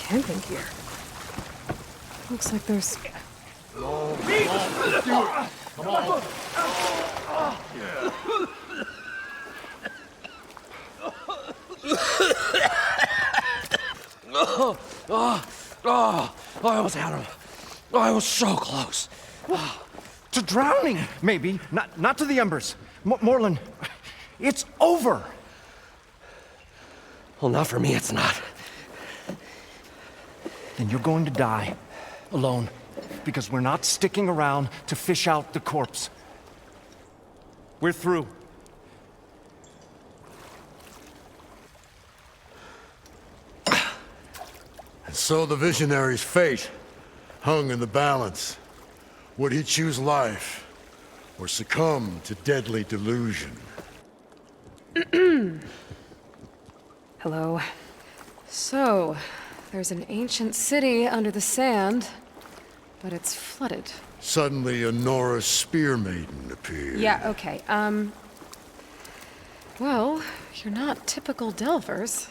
camping gear. Looks like there's... I almost had him. I was so close. To drowning, maybe. Not to the embers. Moreland, it's over. Well, not for me, it's not. Then you're going to die. Alone. Because we're not sticking around to fish out the corpse. We're through. And so the visionary's fate hung in the balance. Would he choose life, or succumb to deadly delusion? Hello. So, there's an ancient city under the sand, but it's flooded. Suddenly, a Norse spear maiden appeared. Yeah, okay, well, you're not typical Delvers.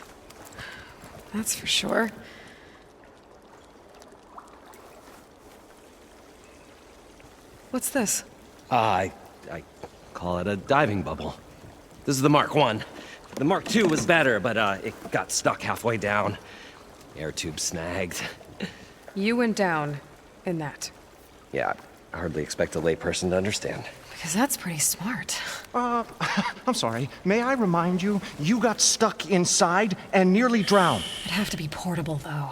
That's for sure. What's this? I call it a diving bubble. This is the Mark I. The Mark II was better, but it got stuck halfway down. Air tube snagged. You went down in that. Yeah, I hardly expect a layperson to understand. Because that's pretty smart. I'm sorry. May I remind you, you got stuck inside and nearly drowned. It'd have to be portable, though.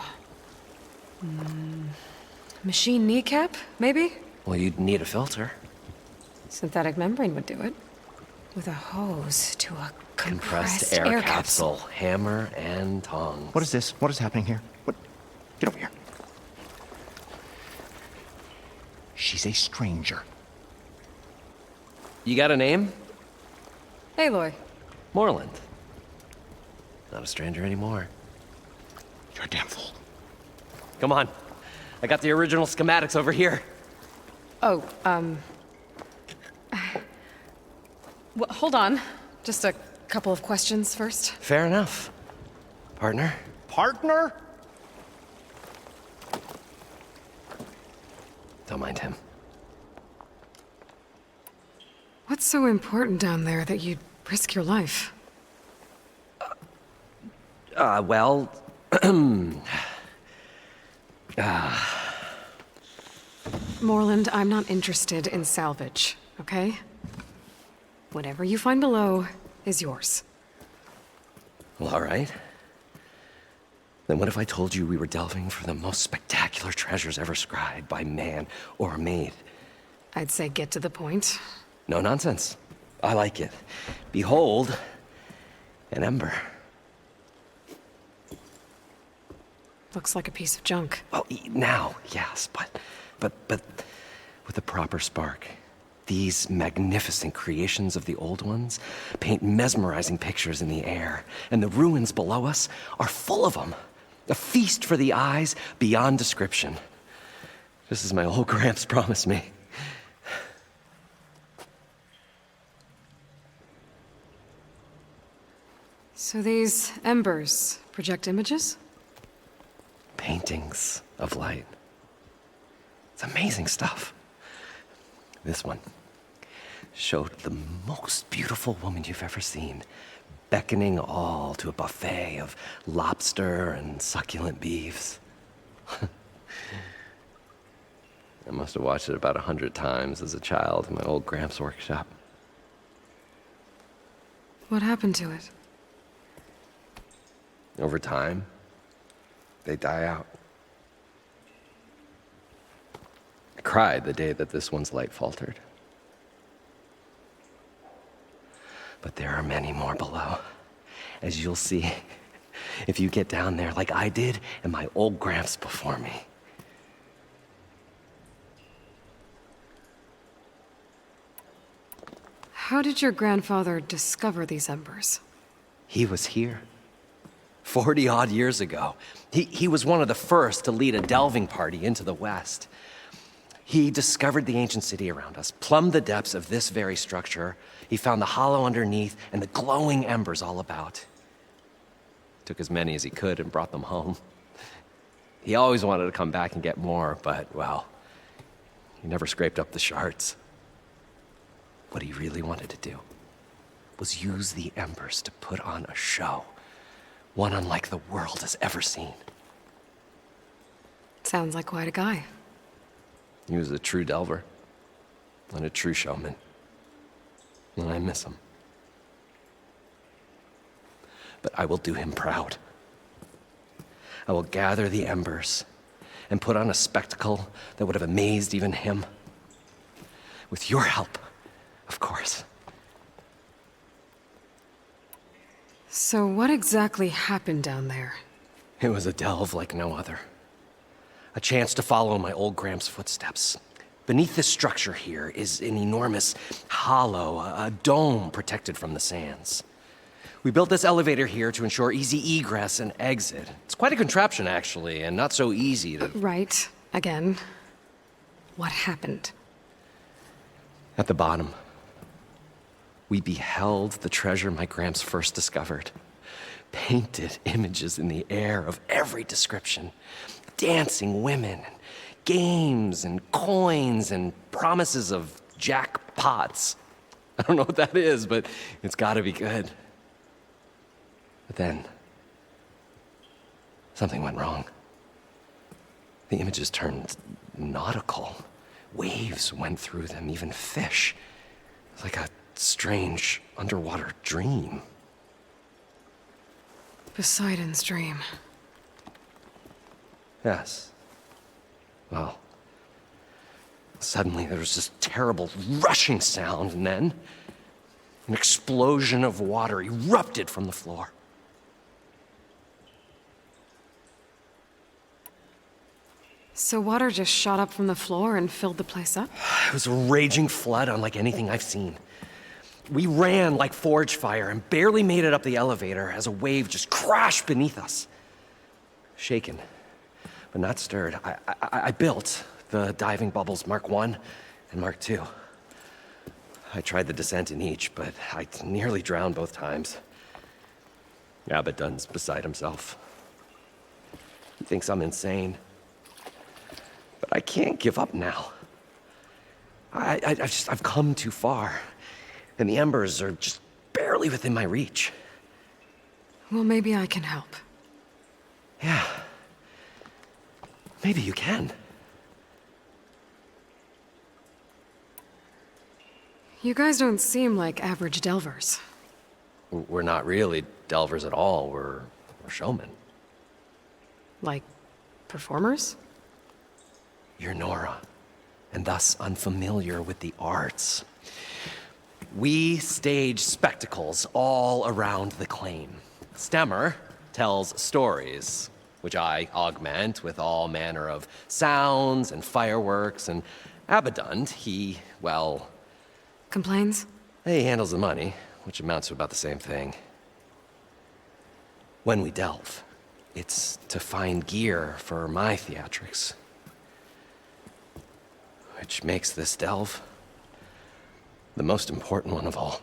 Machine kneecap, maybe? Well, you'd need a filter. Synthetic membrane would do it. With a hose to a Compressed air capsule, hammer and tongs. What is this? What is happening here? What? Get over here. She's a stranger. You got a name? Aloy. Moreland. Not a stranger anymore. You're a damn fool. Come on. I got the original schematics over here. Oh, well, hold on. Just a couple of questions first. Fair enough. Partner? Partner? Don't mind him. What's so important down there that you'd risk your life? Well... Moreland, I'm not interested in salvage, okay? Whatever you find below is yours. Well, all right. Then what if I told you we were delving for the most spectacular treasures ever scribed by man or maid? I'd say get to the point. No nonsense. I like it. Behold, an ember. Looks like a piece of junk. Well, now, yes, but with a proper spark. These magnificent creations of the old ones paint mesmerizing pictures in the air, and the ruins below us are full of them. A feast for the eyes beyond description. Just as my old Gramps promised me. So these embers project images? Paintings of light. It's amazing stuff. This one showed the most beautiful woman you've ever seen, beckoning all to a buffet of lobster and succulent beefs. I must have watched it about 100 times as a child in my old Gramps workshop. What happened to it? Over time, they die out. I cried the day that this one's light faltered. But there are many more below, as you'll see if you get down there like I did and my old Gramps before me. How did your grandfather discover these embers? He was here 40-odd years ago. He was one of the first to lead a delving party into the West. He discovered the ancient city around us, plumbed the depths of this very structure. He found the hollow underneath and the glowing embers all about. Took as many as he could and brought them home. He always wanted to come back and get more, but, well, he never scraped up the shards. What he really wanted to do was use the embers to put on a show, one unlike the world has ever seen. Sounds like quite a guy. He was a true delver and a true showman, and I miss him. But I will do him proud. I will gather the embers and put on a spectacle that would have amazed even him. With your help, of course. So what exactly happened down there? It was a delve like no other. A chance to follow my old Gramps' footsteps. Beneath this structure here is an enormous hollow, a dome protected from the sands. We built this elevator here to ensure easy egress and exit. It's quite a contraption, actually, and not so easy to... Right. Again. What happened? At the bottom, we beheld the treasure my Gramps first discovered. Painted images in the air of every description. Dancing women, and games, and coins, and promises of jackpots. I don't know what that is, but it's gotta be good. But then, something went wrong. The images turned nautical. Waves went through them, even fish. It was like a strange underwater dream. Poseidon's dream. Yes. Well, suddenly there was this terrible rushing sound, and then an explosion of water erupted from the floor. So water just shot up from the floor and filled the place up? It was a raging flood unlike anything I've seen. We ran like forge fire and barely made it up the elevator as a wave just crashed beneath us. Shaken, but not stirred, I built the diving bubbles Mark I and Mark II. I tried the descent in each, but I nearly drowned both times. Abaddon's beside himself. He thinks I'm insane. But I can't give up now. I've come too far, and the embers are just barely within my reach. Well, maybe I can help. Yeah. Maybe you can. You guys don't seem like average delvers. We're not really delvers at all. We're showmen. Like, performers? You're Nora, and thus unfamiliar with the arts. We stage spectacles all around the claim. Stemmer tells stories, which I augment with all manner of sounds and fireworks, and Abaddon, he, well... Complains? He handles the money, which amounts to about the same thing. When we delve, it's to find gear for my theatrics. Which makes this delve the most important one of all.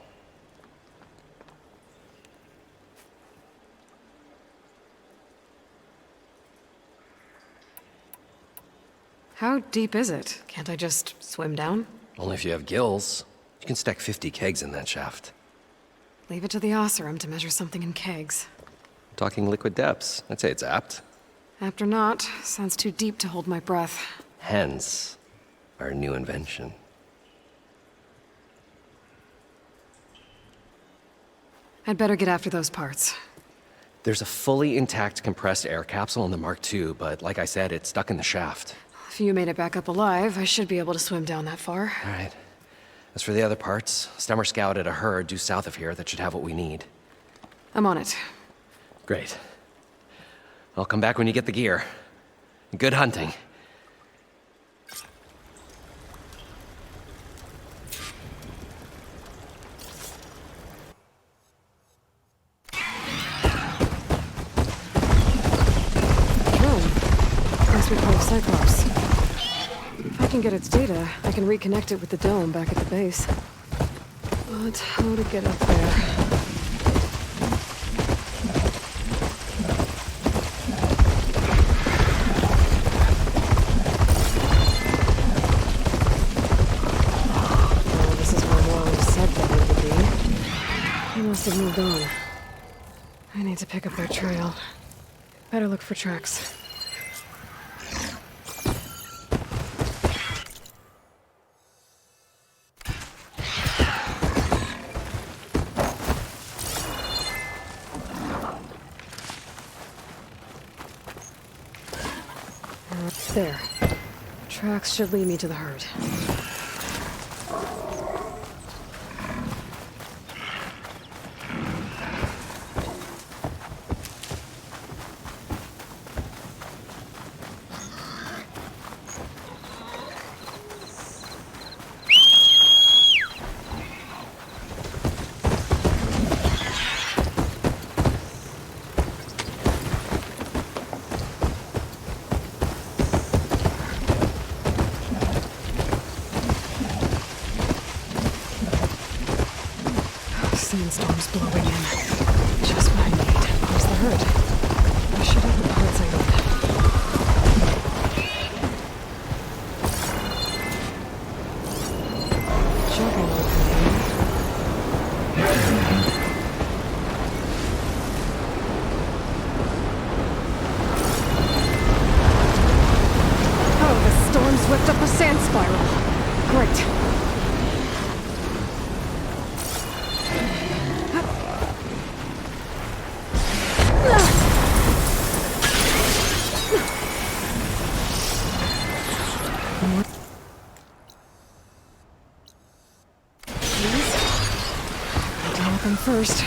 How deep is it? Can't I just swim down? Only if you have gills. You can stack 50 kegs in that shaft. Leave it to the Osseram to measure something in kegs. Talking liquid depths. I'd say it's apt. Apt or not, sounds too deep to hold my breath. Hence, our new invention. I'd better get after those parts. There's a fully intact compressed air capsule in the Mark II, but like I said, it's stuck in the shaft. If you made it back up alive, I should be able to swim down that far. All right. As for the other parts, Stemmer scouted a herd due south of here that should have what we need. I'm on it. Great. I'll come back when you get the gear. Good hunting. Cyclops. If I can get its data, I can reconnect it with the dome back at the base. But how to get up there? must have moved on. I need to pick up their trail. Better look for tracks. There. Tracks should lead me to the herd. Sandstorm's blowing in. Just what I need. Here's the herd. I should have the parts I need. Jogging opening. Oh, the storm's whipped up a sand spiral. Great. First.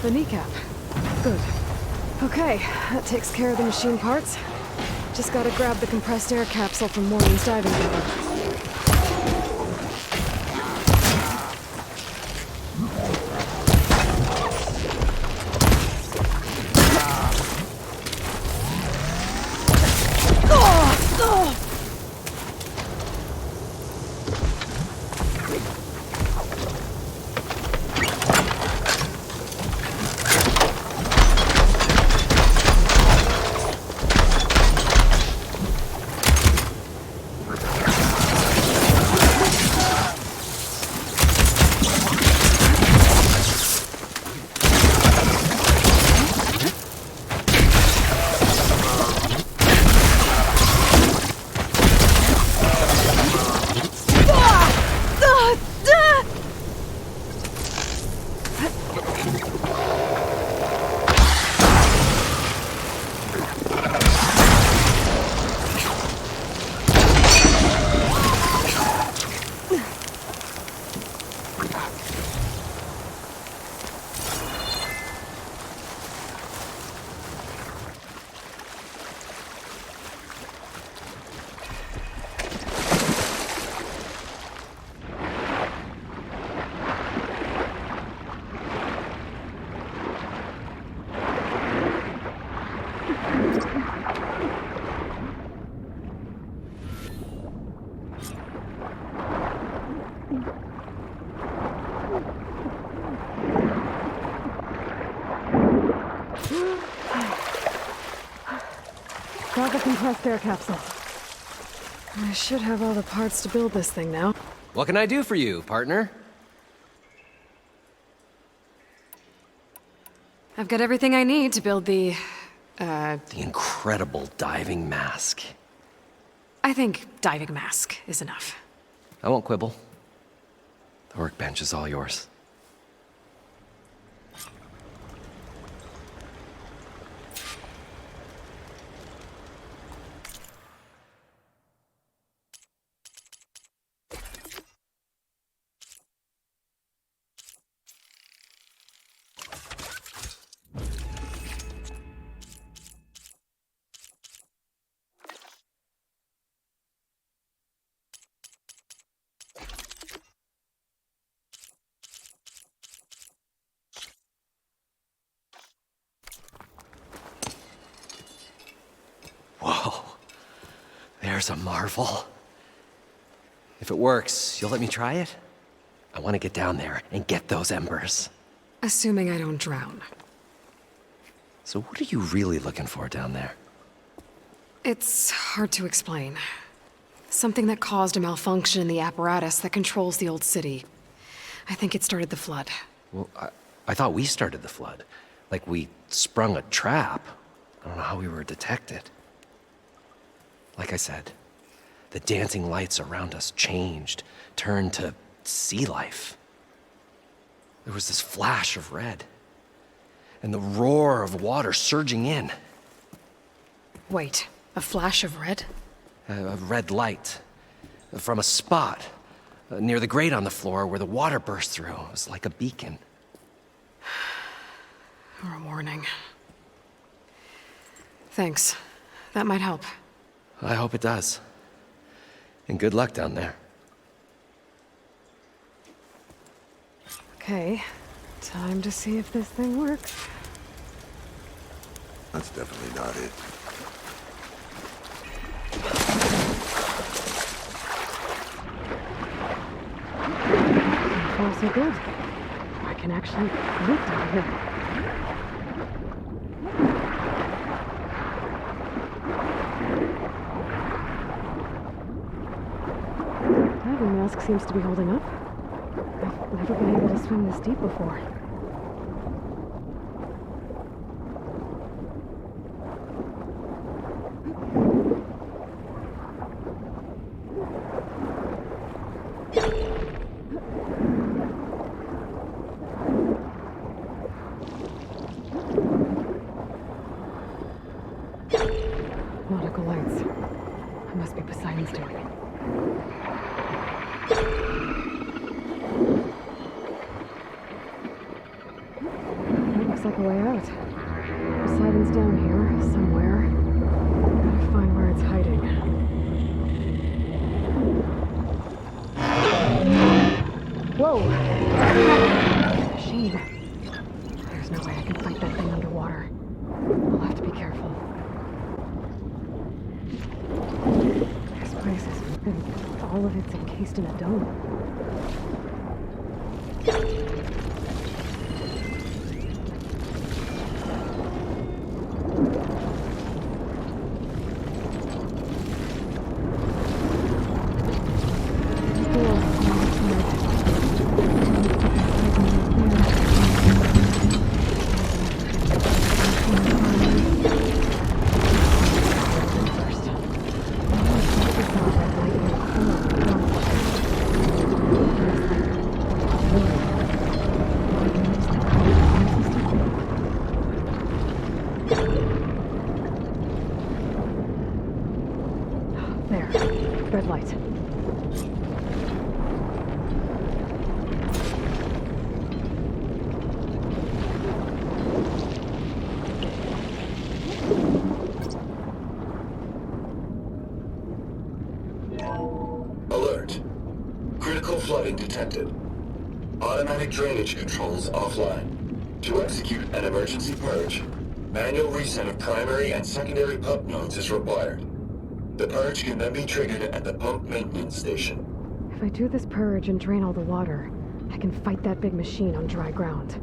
The kneecap. Good. Okay, that takes care of the machine parts. Just gotta grab the compressed air capsule from Morgan's diving board. Got the compressed air capsule. I should have all the parts to build this thing now. What can I do for you, partner? I've got everything I need to build the incredible diving mask. I think diving mask is enough. I won't quibble. The workbench is all yours. Whoa, there's a marvel. If it works, you'll let me try it? I want to get down there and get those embers. Assuming I don't drown. So what are you really looking for down there? It's hard to explain. Something that caused a malfunction in the apparatus that controls the old city. I think it started the flood. Well, I thought we started the flood. Like we sprung a trap. I don't know how we were detected. Like I said, the dancing lights around us changed, turned to sea life. There was this flash of red, and the roar of water surging in. Wait, a flash of red? A red light from a spot near the grate on the floor where the water burst through. It was like a beacon. Or a warning. Thanks. That might help. I hope it does. And good luck down there. Okay, time to see if this thing works. That's definitely not it. So far, so good. I can actually live down here. Diving mask seems to be holding up. I've never been able to swim this deep before. Nautical lights. It must be Poseidon's doing. That looks like a way out. Siren's down here, somewhere. Gotta find where it's hiding. Whoa! Machine. There's no way I can fight that thing underwater. I'll have to be careful. This place is all of it's encased in a dome. There. Red light. Alert. Critical flooding detected. Automatic drainage controls offline. To execute an emergency purge, manual reset of primary and secondary pump nodes is required. The purge can then be triggered at the pump maintenance station. If I do this purge and drain all the water, I can fight that big machine on dry ground.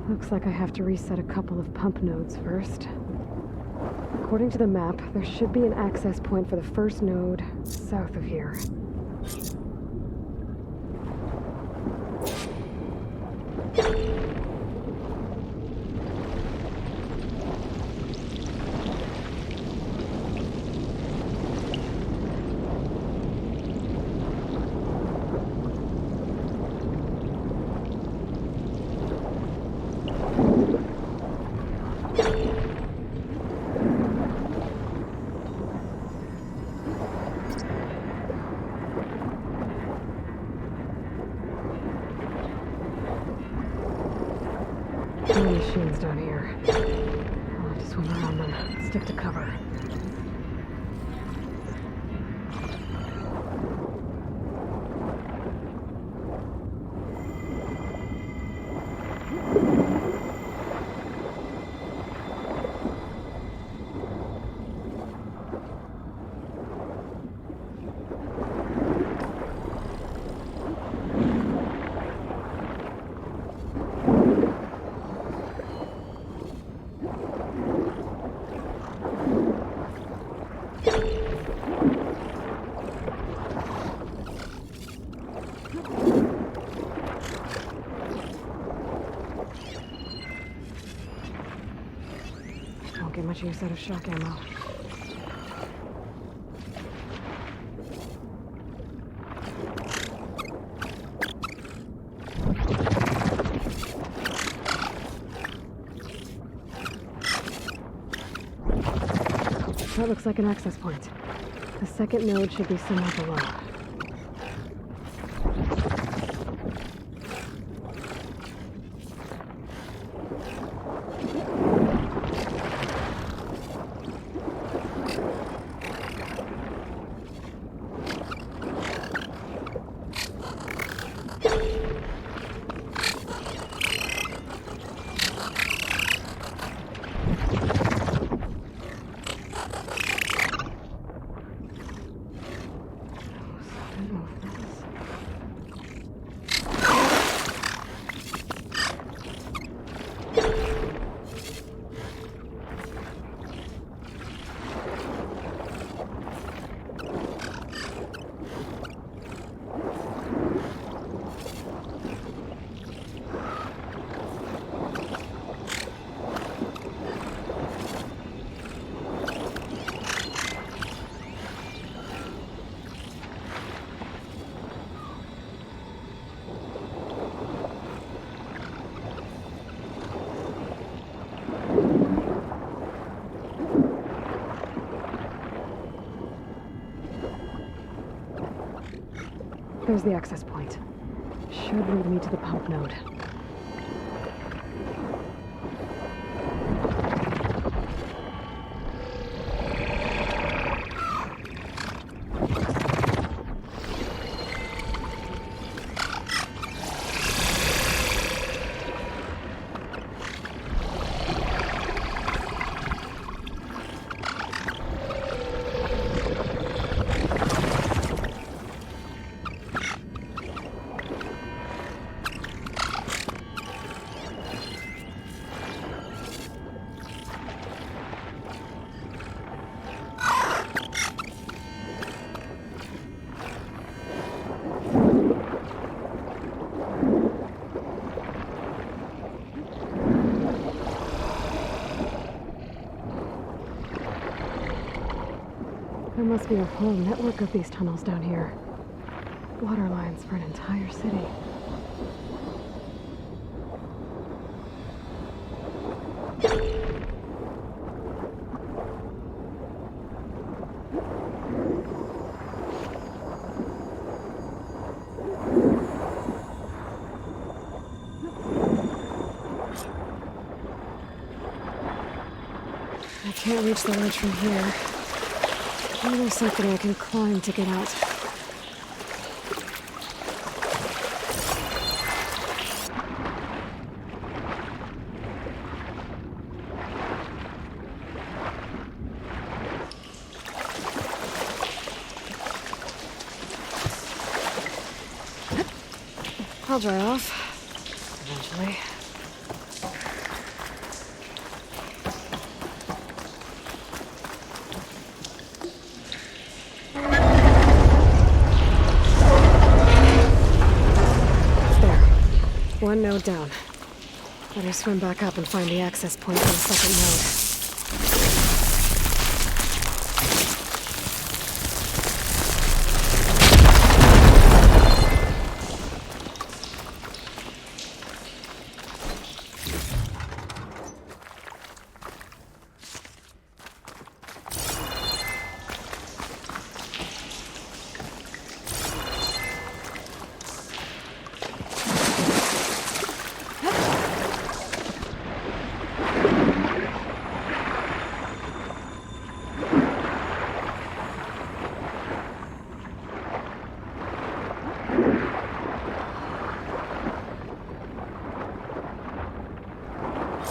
Looks like I have to reset a couple of pump nodes first. According to the map, there should be an access point for the first node south of here. There are machines down here. I'll have to swim around them, stick to cover. Won't get much use out of shock ammo. That looks like an access point. The second node should be somewhere below. There's the access point. Should lead me to the pump node. There must be a whole network of these tunnels down here. Water lines for an entire city. I can't reach the ledge from here. Maybe there's something I can climb to get out. I'll dry off. Eventually. One node down. Better swim back up and find the access point for the second node.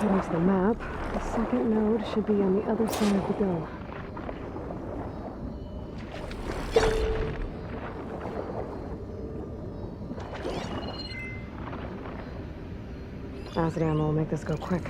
According to the map, the second node should be on the other side of the bill. Acid ammo will make this go quick.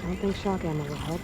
I don't think shock ammo will help.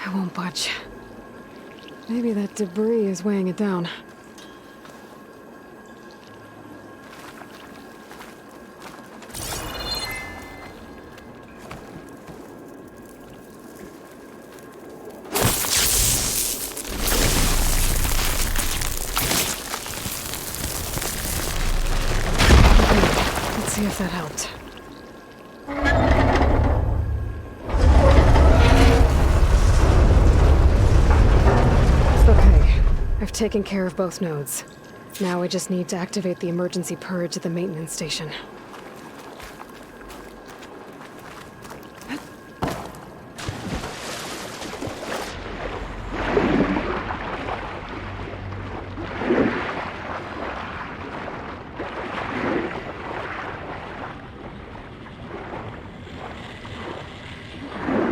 I won't budge. Maybe that debris is weighing it down. Let's see if that helped. Okay, I've taken care of both nodes. Now I just need to activate the emergency purge at the maintenance station.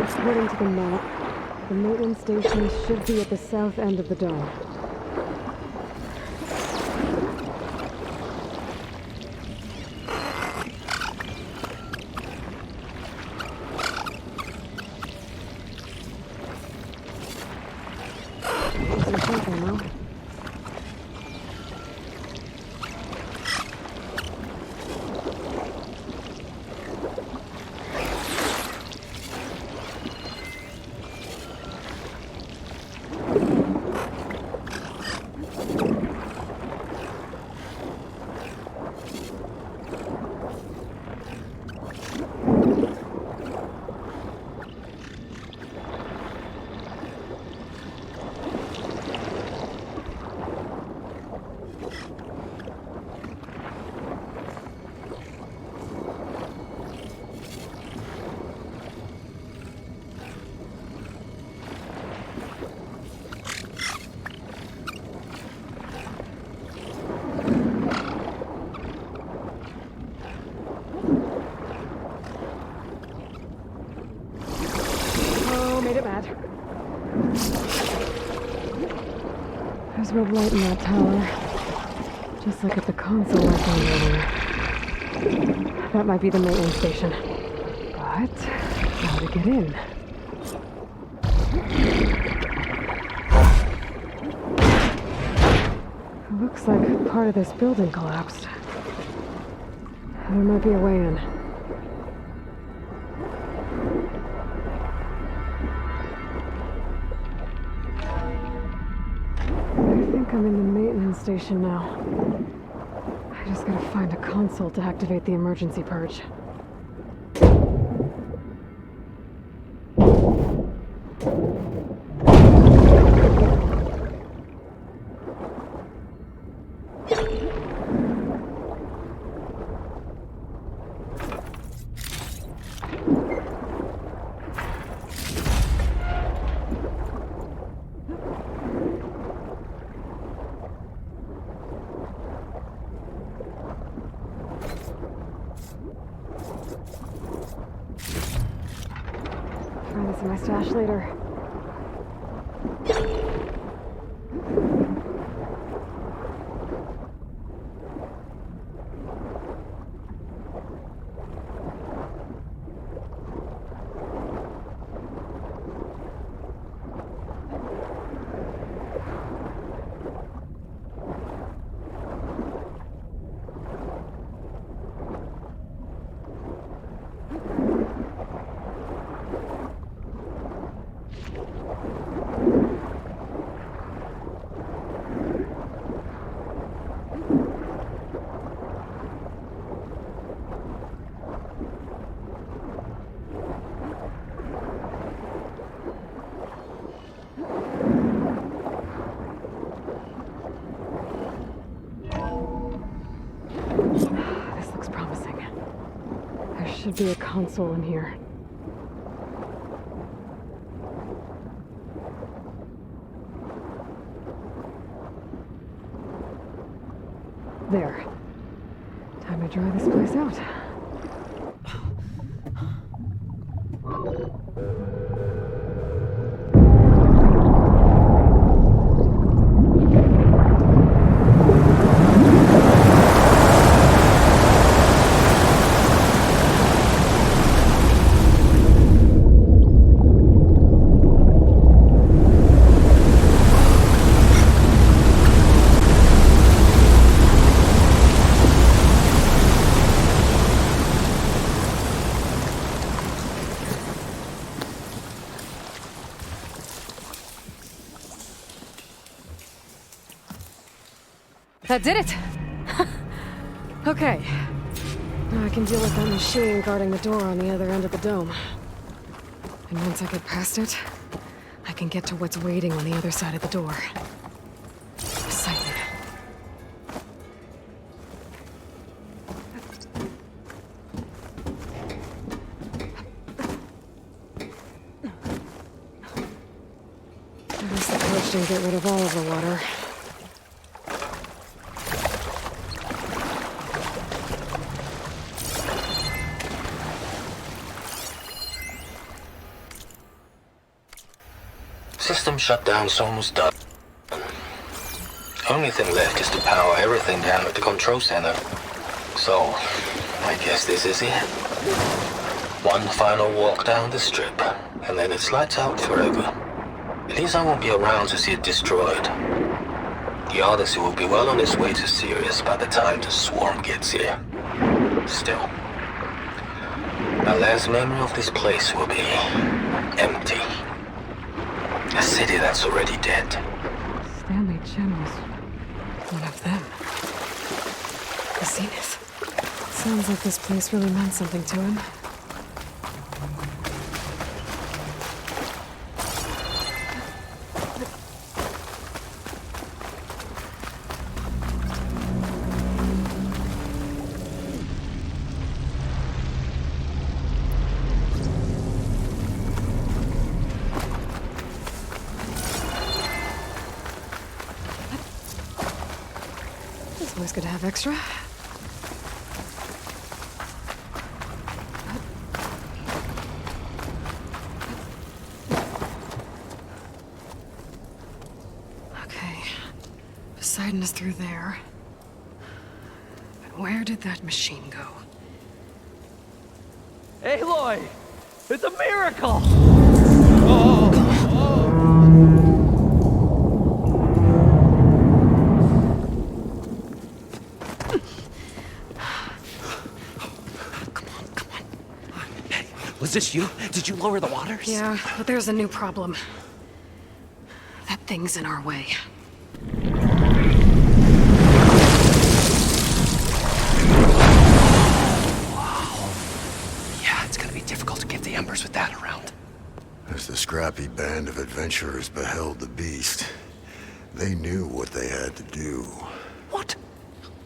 According to the map, the maintenance station should be at the south end of the dome. Some pump ammo. Oh, made it mad. There's red light in that tower. Just like at the console I found earlier. That might be the maintenance station. But how to get in? It looks like part of this building collapsed. There might be a way in. I think I'm in the maintenance station now. I just gotta find a console to activate the emergency purge. Find this in my stash later. Should be a console in here. There. Time to dry this place out. That did it! Okay. Now I can deal with that machine guarding the door on the other end of the dome. And once I get past it, I can get to what's waiting on the other side of the door. Exciting. At least the coach didn't get rid of all of the water. System shutdown's almost done. Only thing left is to power everything down at the control center. So, I guess this is it. One final walk down the strip, and then it's lights out forever. At least I won't be around to see it destroyed. The Odyssey will be well on its way to Sirius by the time the swarm gets here. Still, my last memory of this place will be empty. A city that's already dead. Stanley Chen was one of them. The Zenith. Sounds like this place really meant something to him. It's always good to have extra. Okay. Poseidon is through there. But where did that machine go? Aloy! It's a miracle! Was this you? Did you lower the waters? Yeah, but there's a new problem. That thing's in our way. Yeah, it's gonna be difficult to get the embers with that around. As the scrappy band of adventurers beheld the beast, they knew what they had to do. What?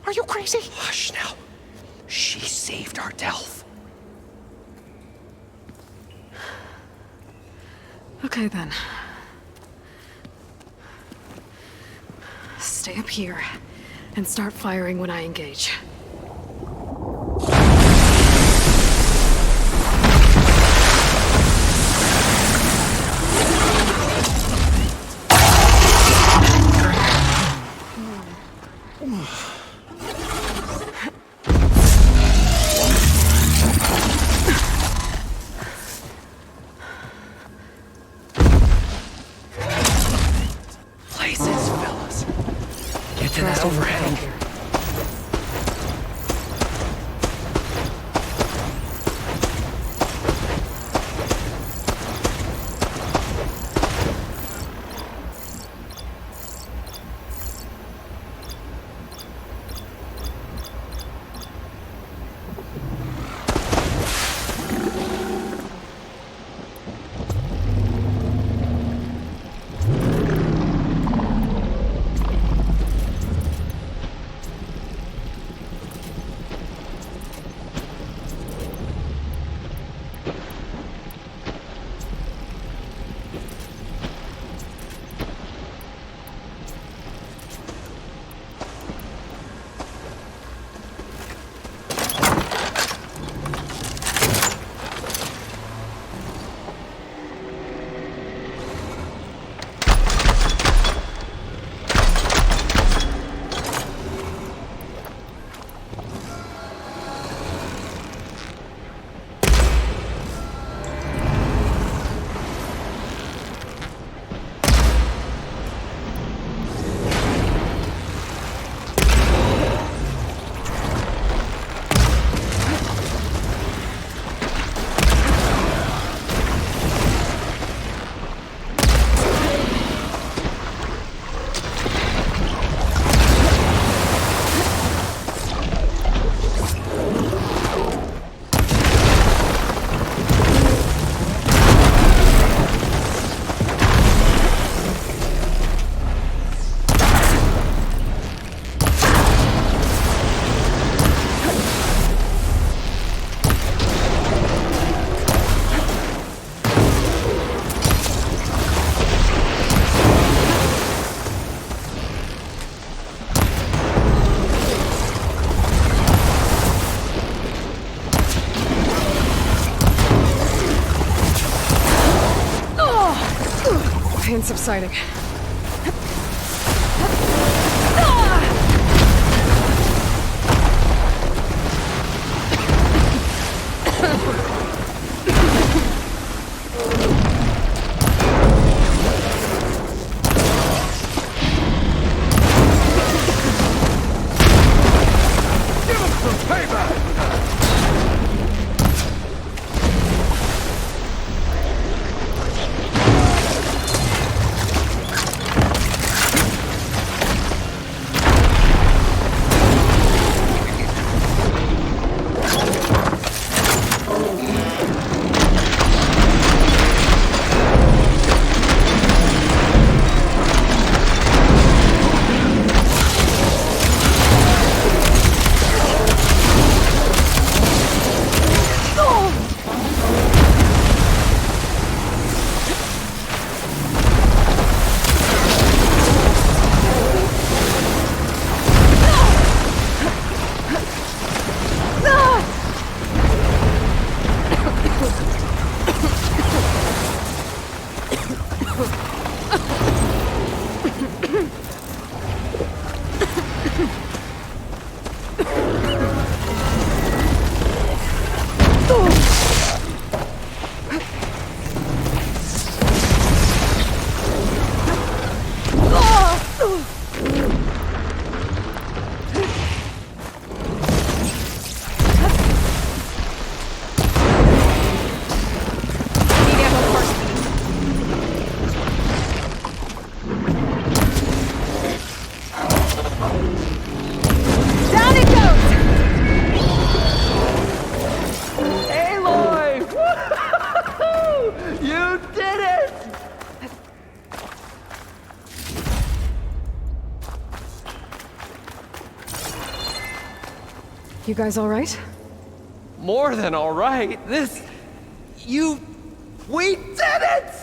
Are you crazy? Hush now. She saved our Delph. Okay then. Stay up here and start firing when I engage. Places, fellas. Get to that overhang. subsiding. Aloy! Woo-hoo-hoo-hoo! You did it! You guys all right? More than all right. We did it!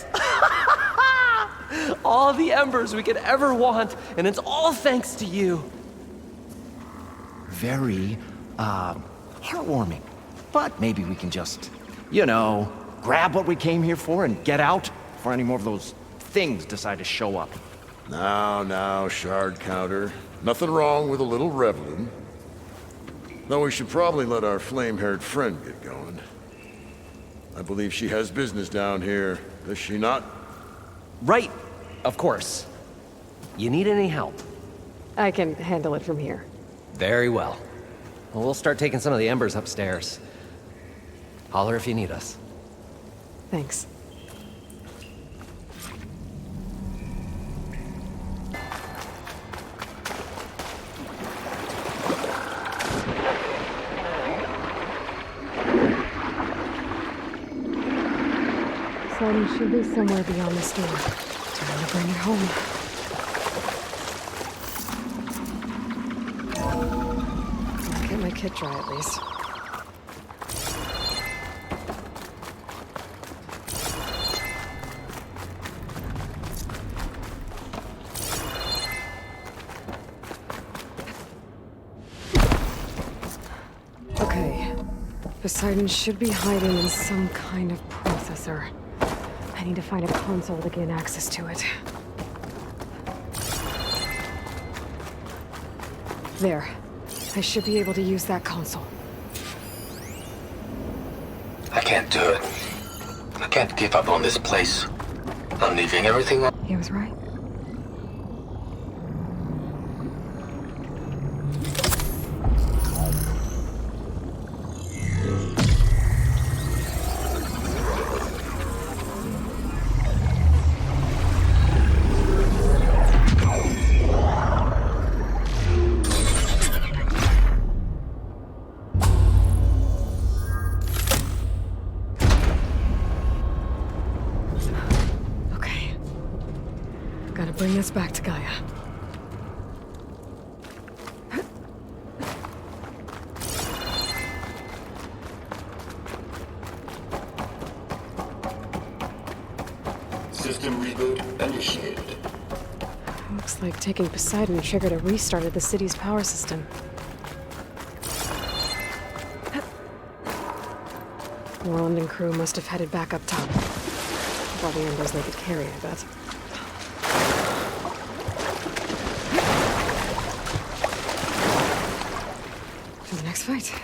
All the embers we could ever want, and it's all thanks to you. Very, heartwarming. But maybe we can just, grab what we came here for and get out before any more of those things decide to show up. Now, shard counter. Nothing wrong with a little reveling. Though we should probably let our flame-haired friend get going. I believe she has business down here, does she not? Right, of course. You need any help? I can handle it from here. Very well. Well, we'll start taking some of the embers upstairs. Holler if you need us. Thanks. Sun should be somewhere beyond this door. Time to bring it home. Get my kit dry at least. Okay. Poseidon should be hiding in some kind of processor. I need to find a console to gain access to it. There. I should be able to use that console. I can't do it. I can't give up on this place. I'm leaving everything on. He was right. Gotta bring this back to Gaia. System reboot initiated. Looks like taking Poseidon triggered a restart of the city's power system. Roland and crew must have headed back up top. With all the embers they could carry, I bet. next fight.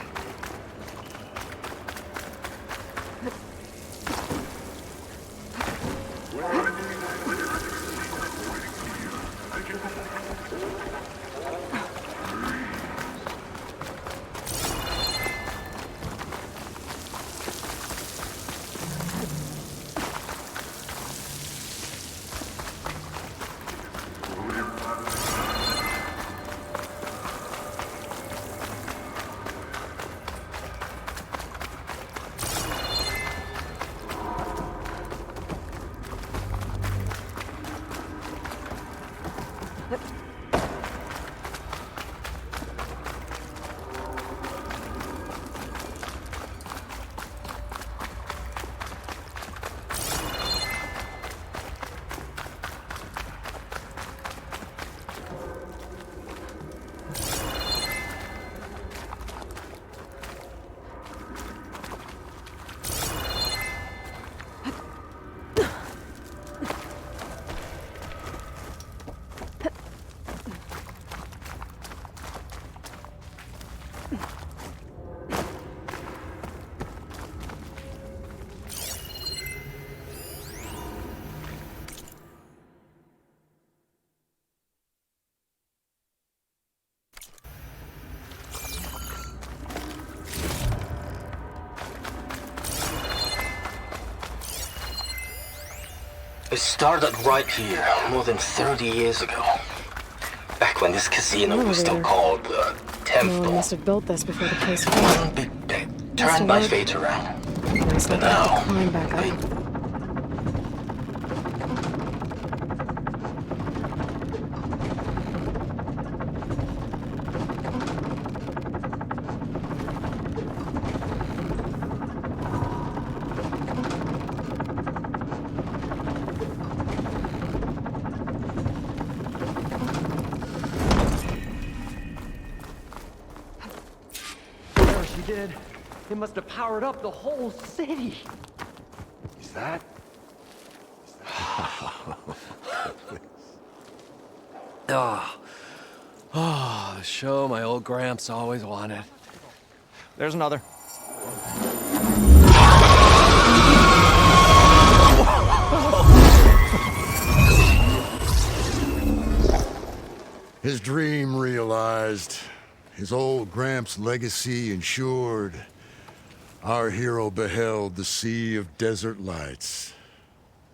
It started right here, more than 30 years ago. Back when this casino was still called the No one Temple. must have built this before the place fell. One big bet, turned by fate around. Nice But not to have now, to climb back up. Whatever she did, it must have powered up the whole city. Is that? Oh, the show my old Gramps always wanted. There's another. His dream realized, his old Gramps' legacy ensured. Our hero beheld the sea of desert lights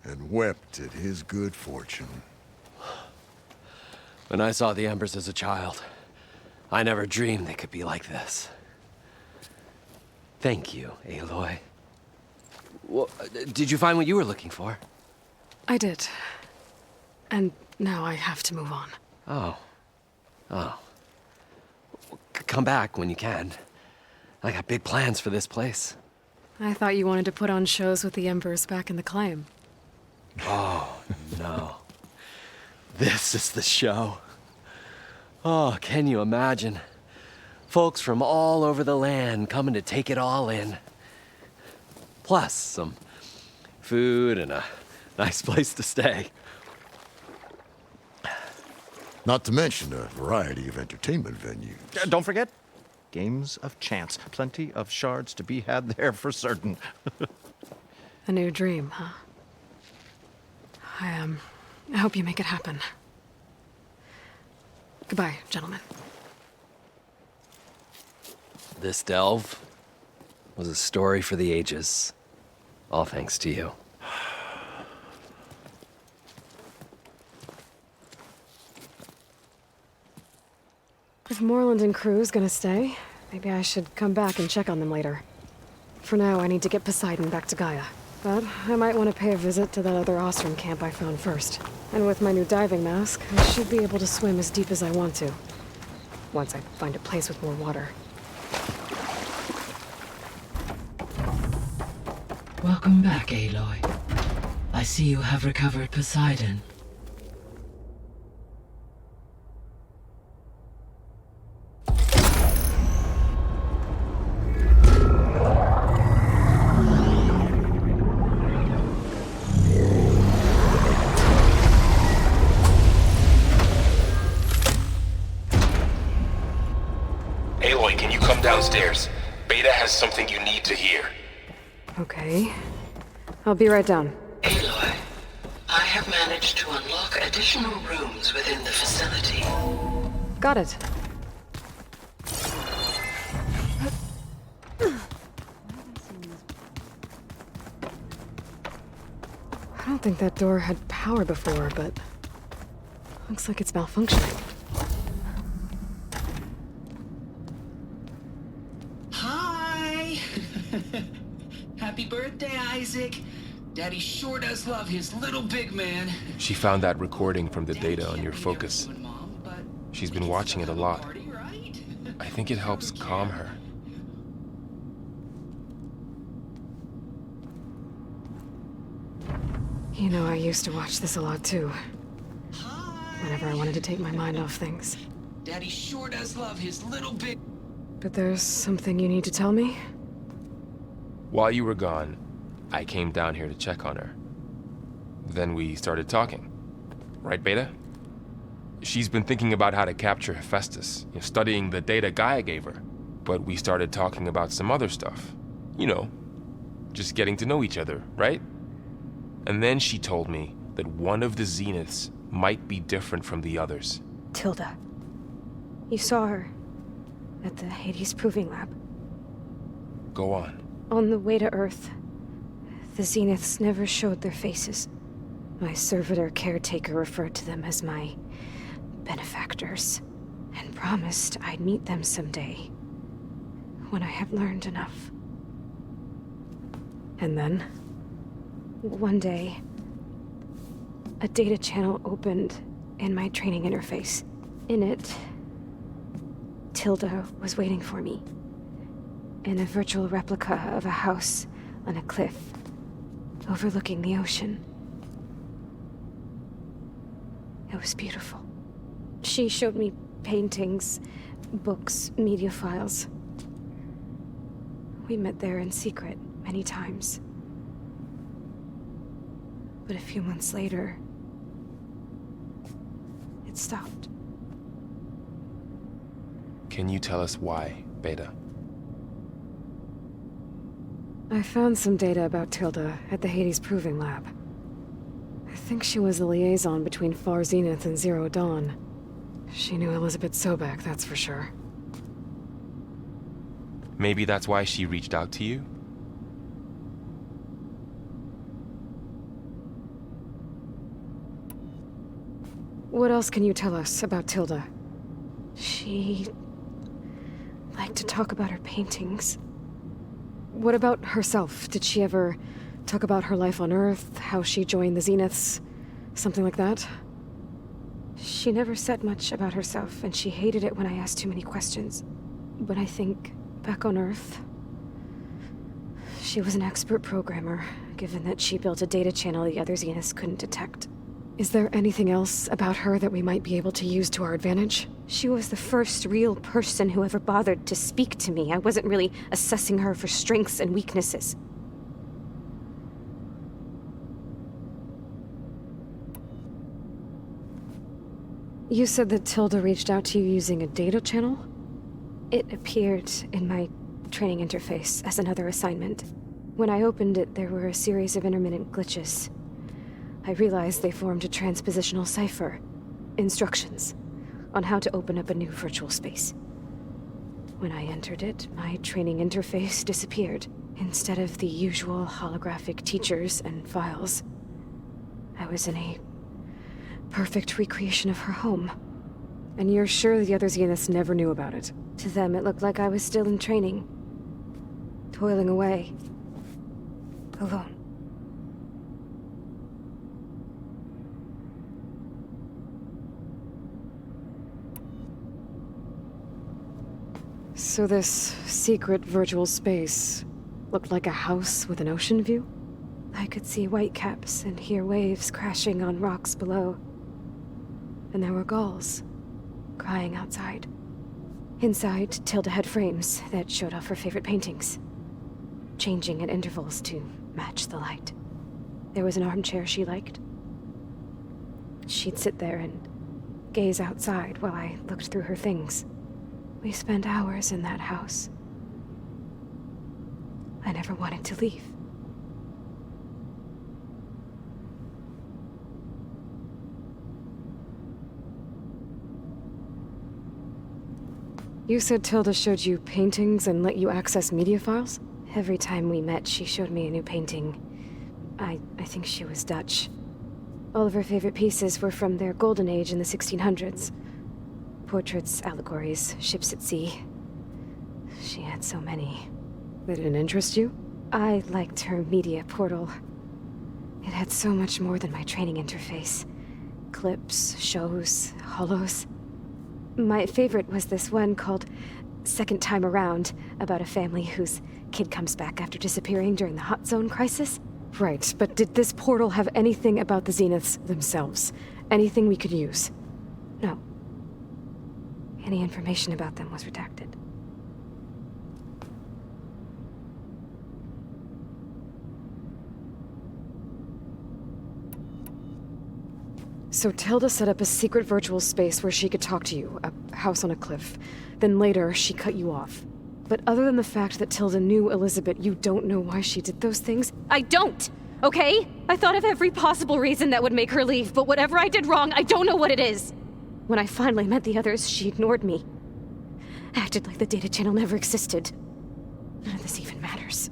and wept at his good fortune. When I saw the embers as a child, I never dreamed they could be like this. Thank you, Aloy. Well, did you find what you were looking for? I did. And now I have to move on. Oh. Oh. Come back when you can. I got big plans for this place. I thought you wanted to put on shows with the Embers back in the claim. Oh, no. This is the show. Oh, can you imagine? Folks from all over the land coming to take it all in. Plus some food and a nice place to stay. Not to mention a variety of entertainment venues. Don't forget, games of chance. Plenty of shards to be had there for certain. A new dream, huh? I hope you make it happen. Goodbye, gentlemen. This delve was a story for the ages. All thanks to you. If Moreland and crew's gonna stay, maybe I should come back and check on them later. For now, I need to get Poseidon back to Gaia. But I might want to pay a visit to that other Ostrom camp I found first. And with my new diving mask, I should be able to swim as deep as I want to. Once I find a place with more water. Welcome back, Aloy. I see you have recovered Poseidon. Aloy, Aloy, can you come downstairs? Beta has something you need to hear. Okay. I'll be right down. Aloy, I have managed to unlock additional rooms within the facility. Got it. I don't think that door had power before, but looks like it's malfunctioning. Hi! Happy birthday, Isaac. Daddy sure does love his little big man. She found that recording from the data on your focus. She's been watching it a lot. I think it helps calm her. You know, I used to watch this a lot too. Whenever I wanted to take my mind off things. Daddy sure does love his little big... But there's something you need to tell me? While you were gone, I came down here to check on her. Then we started talking. Right, Beta? She's been thinking about how to capture Hephaestus, studying the data Gaia gave her. But we started talking about some other stuff. You know, just getting to know each other, right? And then she told me that one of the Zeniths might be different from the others. Tilda. You saw her at the Hades Proving Lab. Go on. On the way to Earth, the Zeniths never showed their faces. My servitor caretaker referred to them as my benefactors, and promised I'd meet them someday, when I had learned enough. And then, one day, a data channel opened in my training interface. In it, Tilda was waiting for me, in a virtual replica of a house on a cliff, overlooking the ocean. It was beautiful. She showed me paintings, books, media files. We met there in secret many times. But a few months later, it stopped. Can you tell us why, Beta? I found some data about Tilda at the Hades Proving Lab. I think she was the liaison between Far Zenith and Zero Dawn. She knew Elizabeth Sobek, that's for sure. Maybe that's why she reached out to you? What else can you tell us about Tilda? She liked to talk about her paintings. What about herself? Did she ever talk about her life on Earth, how she joined the Zeniths, something like that? She never said much about herself, and she hated it when I asked too many questions. But I think, back on Earth, she was an expert programmer, given that she built a data channel the other Zeniths couldn't detect. Is there anything else about her that we might be able to use to our advantage? She was the first real person who ever bothered to speak to me. I wasn't really assessing her for strengths and weaknesses. You said that Tilda reached out to you using a data channel? It appeared in my training interface as another assignment. When I opened it, there were a series of intermittent glitches. I realized they formed a transpositional cipher. Instructions on how to open up a new virtual space. When I entered it, my training interface disappeared. Instead of the usual holographic teachers and files, I was in a perfect recreation of her home. And you're sure the other Zeniths never knew about it? To them, it looked like I was still in training. Toiling away. Alone. So this secret virtual space looked like a house with an ocean view? I could see whitecaps and hear waves crashing on rocks below. And there were gulls crying outside. Inside, Tilda had frames that showed off her favorite paintings, changing at intervals to match the light. There was an armchair she liked. She'd sit there and gaze outside while I looked through her things. We spent hours in that house. I never wanted to leave. You said Tilda showed you paintings and let you access media files? Every time we met, she showed me a new painting. I think she was Dutch. All of her favorite pieces were from their golden age in the 1600s. Portraits, allegories, ships at sea. She had so many. They didn't interest you? I liked her media portal. It had so much more than my training interface. Clips, shows, holos. My favorite was this one called Second Time Around, about a family whose kid comes back after disappearing during the Hot Zone crisis. Right, but did this portal have anything about the Zeniths themselves? Anything we could use? No. Any information about them was redacted. So Tilda set up a secret virtual space where she could talk to you, a house on a cliff. Then later, she cut you off. But other than the fact that Tilda knew Elizabeth, you don't know why she did those things? I don't! Okay? I thought of every possible reason that would make her leave, but whatever I did wrong, I don't know what it is! When I finally met the others, she ignored me. Acted like the data channel never existed. None of this even matters.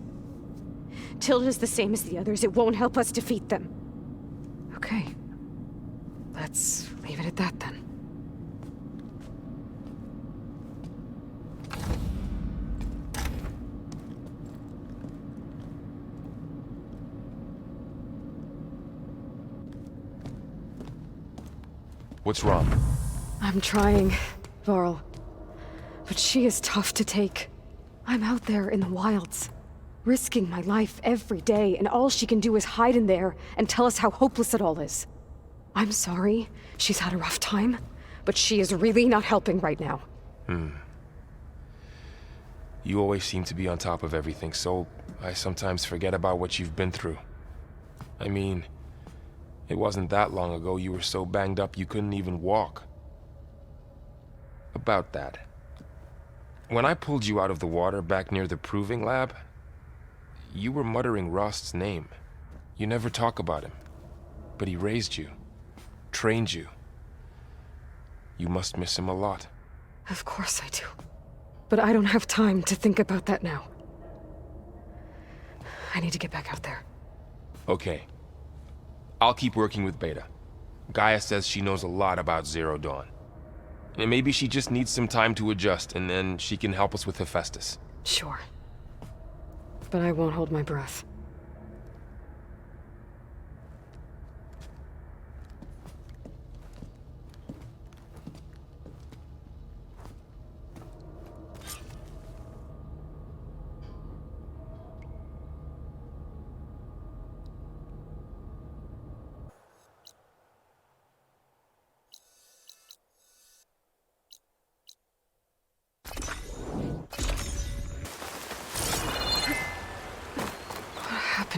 Tilda's the same as the others. It won't help us defeat them. Okay. Let's leave it at that, then. What's wrong? I'm trying, Varl. But she is tough to take. I'm out there in the wilds, risking my life every day, and all she can do is hide in there and tell us how hopeless it all is. I'm sorry, she's had a rough time, but she is really not helping right now. You always seem to be on top of everything, so I sometimes forget about what you've been through. I mean, it wasn't that long ago you were so banged up you couldn't even walk. About that. When I pulled you out of the water back near the proving lab, you were muttering Rost's name. You never talk about him, but he raised you. Trained you. You must miss him a lot. Of course I do. But I don't have time to think about that now. I need to get back out there. Okay. I'll keep working with Beta. Gaia says she knows a lot about Zero Dawn. And maybe she just needs some time to adjust, and then she can help us with Hephaestus. Sure. But I won't hold my breath.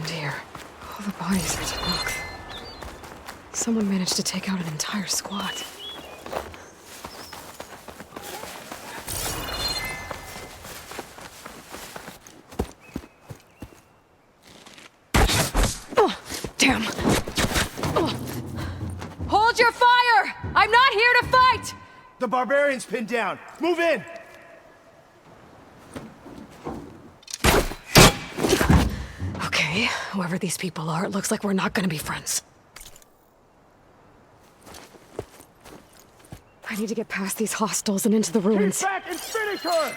Here. All the bodies are debunked. Someone managed to take out an entire squad. Oh, damn. Oh. Hold your fire! I'm not here to fight! The barbarian's pinned down. Move in! Okay, whoever these people are, it looks like we're not gonna be friends. I need to get past these hostiles and into the ruins. Get back and finish her!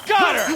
Got her!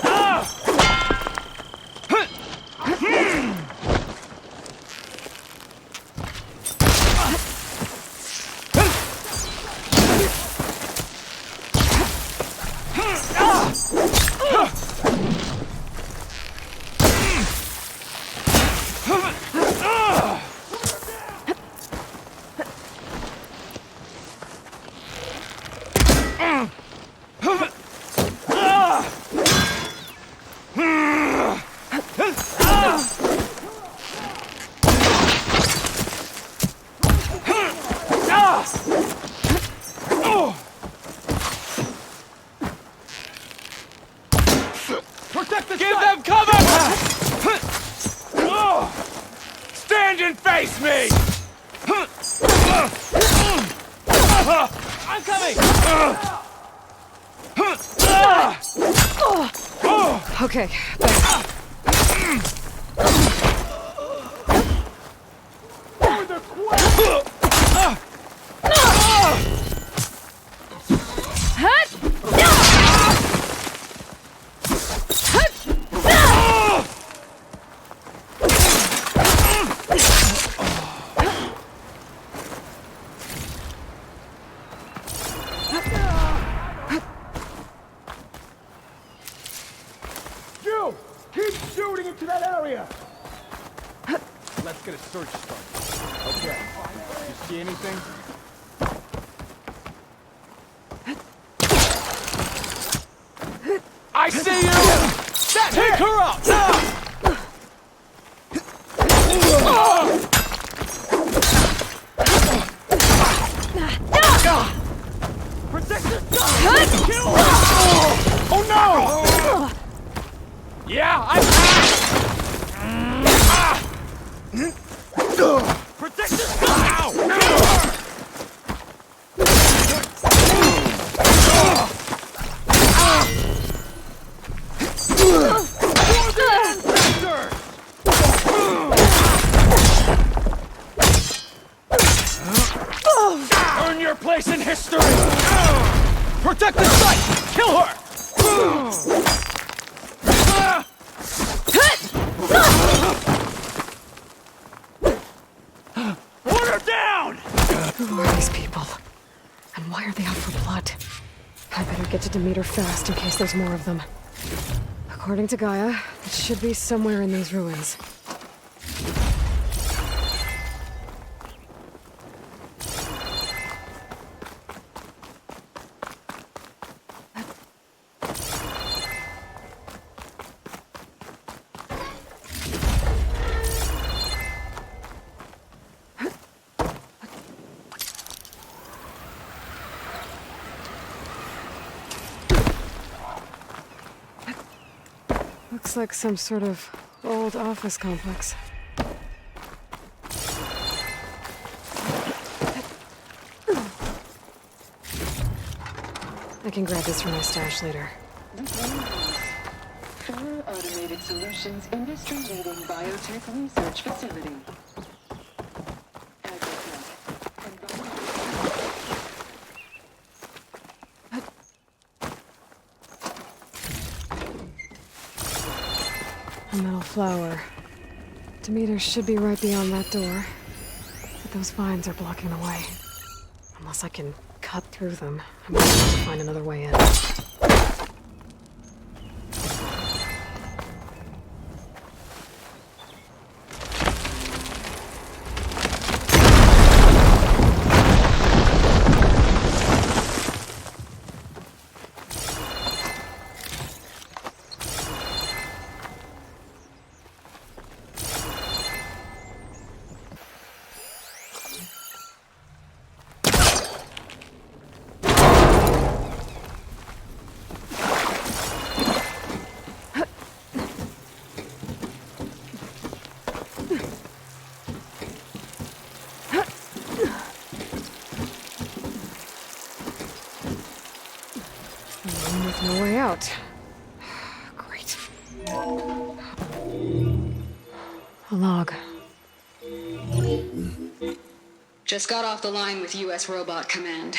didn't face me! I'm coming! Okay, back. You! Keep shooting into that area! Let's get a search started. Okay. You see anything? I see you! Take her out! Protect yourself! Kill her! Oh no! Yeah, protect yourself! Earn your place in history! Protect the site! Kill her! Order down! Who are these people? And why are they out for blood? I better get to Demeter fast in case there's more of them. According to Gaia, it should be somewhere in these ruins. Looks like some sort of old office complex. I can grab this from my stash later. Four Automated Solutions industry-leading biotech research facility. A metal flower. Demeter should be right beyond that door. But those vines are blocking the way. Unless I can cut through them, I might have to find another way in. With no way out. Great. A log. Just got off the line with U.S. Robot Command.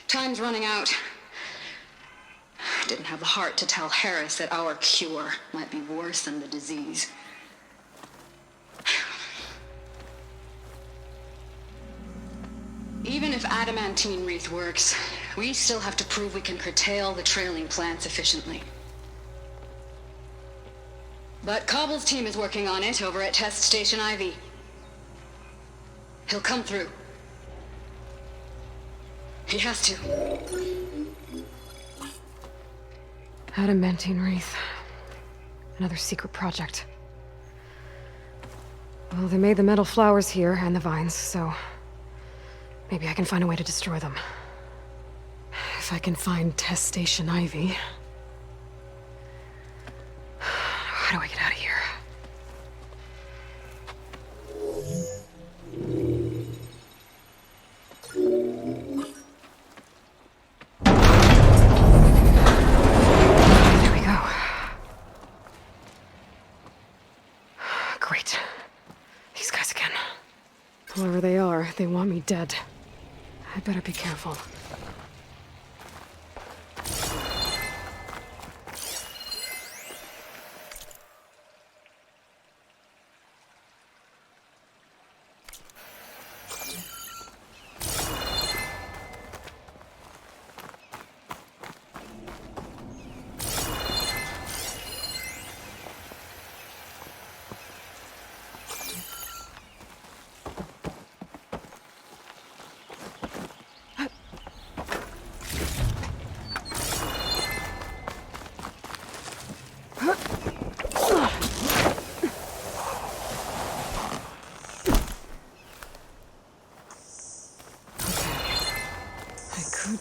Time's running out. Didn't have the heart to tell Harris that our cure might be worse than the disease. Even if adamantine wreath works, we still have to prove we can curtail the trailing plants efficiently. But Cobble's team is working on it over at Test Station Ivy. He'll come through. He has to. Adamantine wreath. Another secret project. Well, they made the metal flowers here and the vines, so maybe I can find a way to destroy them. If I can find Test Station Ivy. How do I get out of here? Great. These guys again. Whoever they are, they want me dead. I better be careful.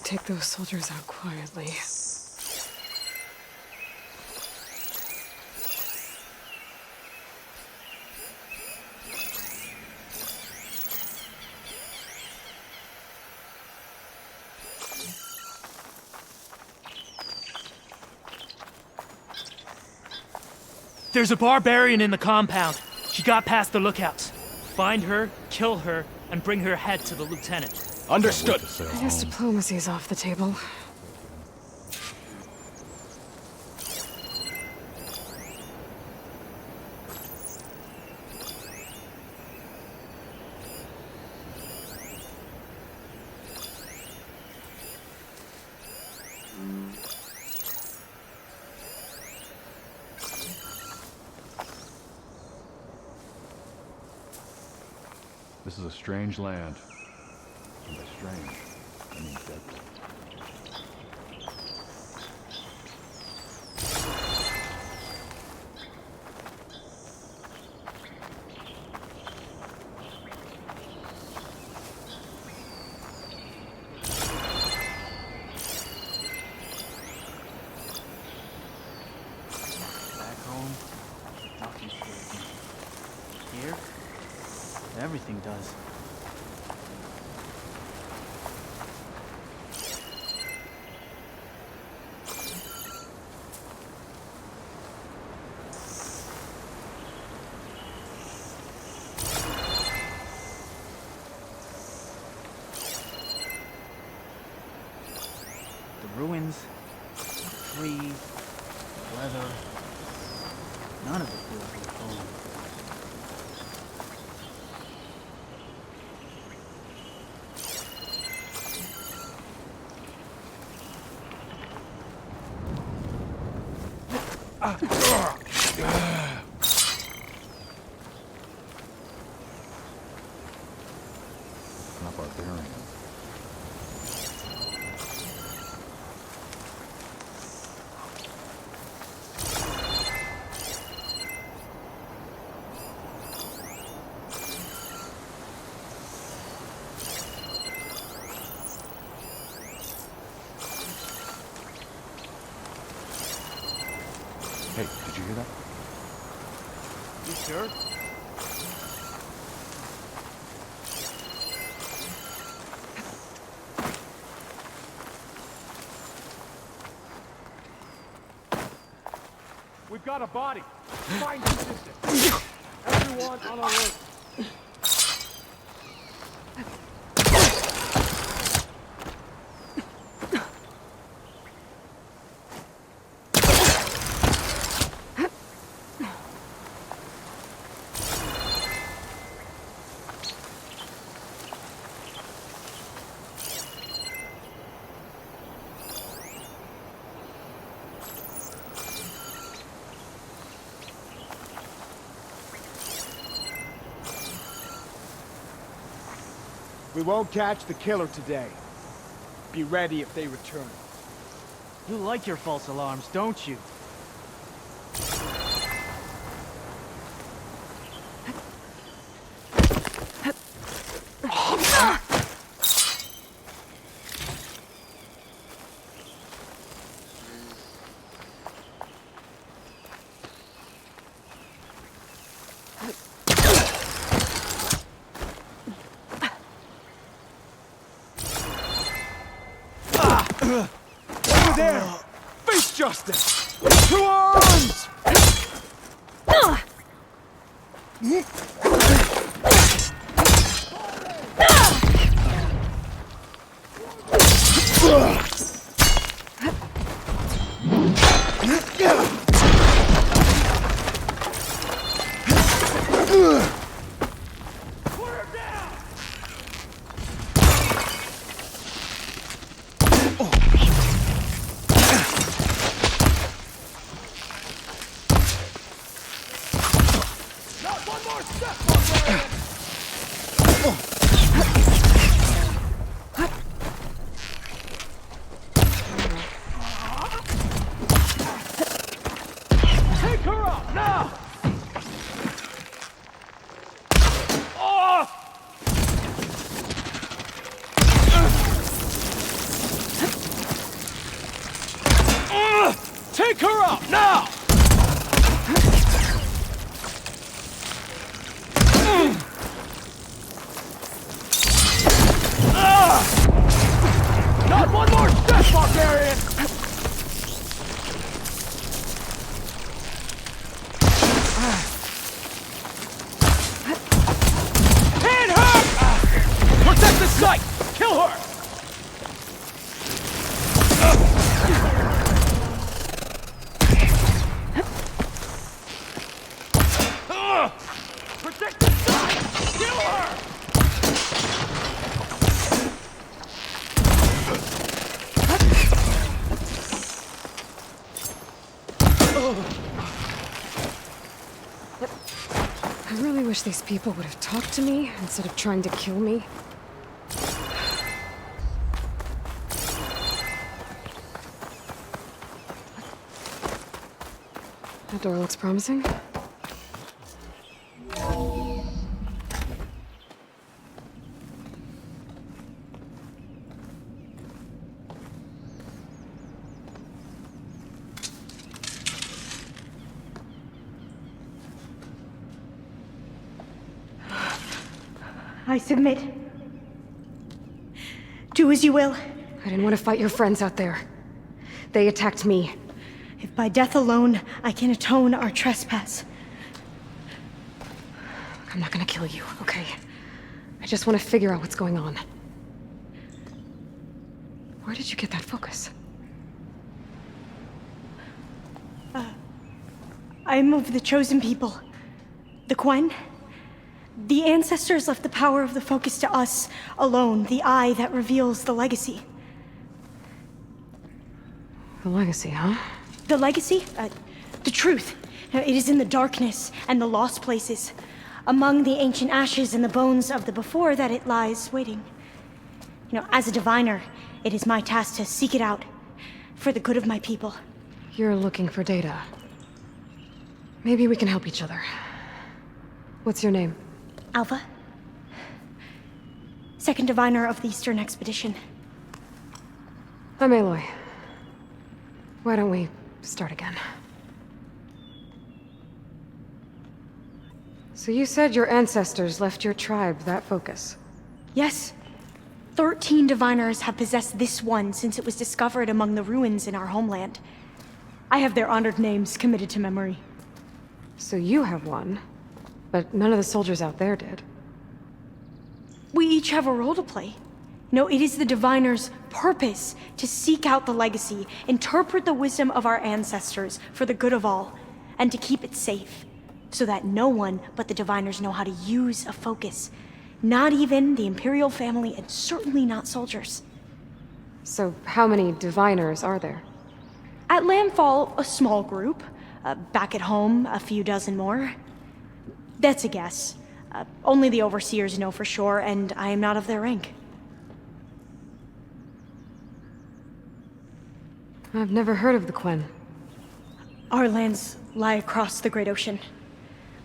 Take those soldiers out quietly. There's a barbarian in the compound. She got past the lookouts. Find her, kill her, and bring her head to the lieutenant. Understood. I guess diplomacy's off the table. This is a strange land. And by strange, I mean deadly. Back home, nothing scares me. Here, everything does. The ruins, the trees, the weather, none of it feels like home. Not barbarian. Hey, did you hear that? You sure? We've got a body. Find resistance. Everyone on alert. We won't catch the killer today. Be ready if they return. You like your false alarms, don't you? Over there! Face justice! To arms! Take her out, now! Oh! Take her out, now! Not one more step, barbarian! Hit her! Protect the site! Kill her! Protect the site! Kill her! I really wish these people would have talked to me instead of trying to kill me. That door looks promising. I submit. Do as you will. I didn't want to fight your friends out there. They attacked me. If by death alone I can atone our trespass. I'm not gonna kill you, okay? I just want to figure out what's going on. Where did you get that focus? I'm of the chosen people. The Quen. The ancestors left the power of the focus to us alone, the eye that reveals the legacy. The legacy, huh? The legacy? The truth. It is in the darkness and the lost places, among the ancient ashes and the bones of the before that it lies waiting. As a diviner, it is my task to seek it out, for the good of my people. You're looking for data. Maybe we can help each other. What's your name? Alpha. Second diviner of the Eastern Expedition. I'm Aloy. Why don't we start again? So you said your ancestors left your tribe that focus? Yes. 13 diviners have possessed this one since it was discovered among the ruins in our homeland. I have their honored names committed to memory. So you have one, but none of the soldiers out there did. We each have a role to play. It is the diviner's purpose to seek out the legacy, interpret the wisdom of our ancestors for the good of all, and to keep it safe, so that no one but the diviners know how to use a focus. Not even the Imperial family, and certainly not soldiers. So how many diviners are there? At Landfall, a small group. Back at home, a few dozen more. That's a guess. Only the overseers know for sure, and I am not of their rank. I've never heard of the Quen. Our lands lie across the Great Ocean.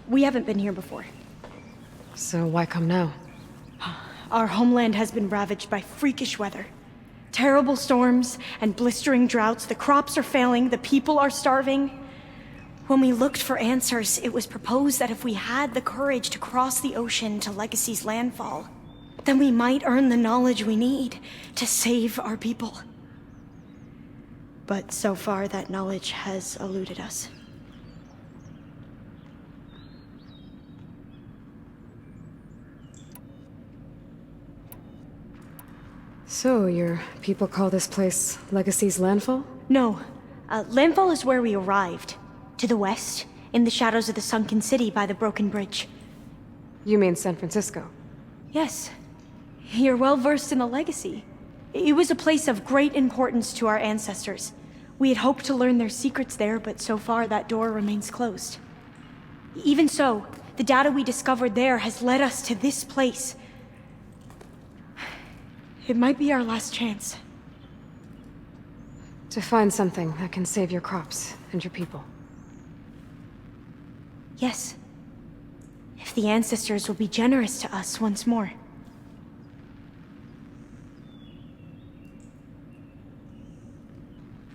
We haven't been here before. So why come now? Our homeland has been ravaged by freakish weather. Terrible storms and blistering droughts. The crops are failing, the people are starving. When we looked for answers, it was proposed that if we had the courage to cross the ocean to Legacy's landfall, then we might earn the knowledge we need to save our people. But so far, that knowledge has eluded us. So, your people call this place Legacy's landfall? No. Landfall is where we arrived. To the west, in the shadows of the sunken city by the broken bridge. You mean San Francisco? Yes. You're well versed in the Legacy. It was a place of great importance to our ancestors. We had hoped to learn their secrets there, but so far that door remains closed. Even so, the data we discovered there has led us to this place. It might be our last chance. To find something that can save your crops and your people. Yes. If the ancestors will be generous to us once more.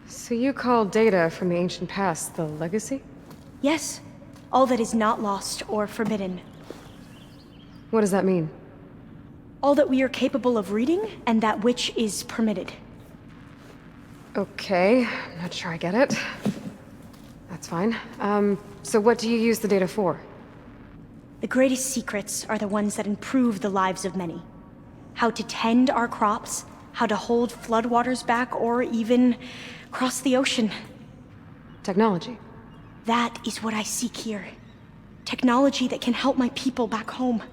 So you call data from the ancient past the Legacy? Yes. All that is not lost or forbidden. What does that mean? All that we are capable of reading, and that which is permitted. Okay, I'm not sure I get it. That's fine. So what do you use the data for? The greatest secrets are the ones that improve the lives of many. How to tend our crops, how to hold floodwaters back, or even cross the ocean. Technology. That is what I seek here. Technology that can help my people back home.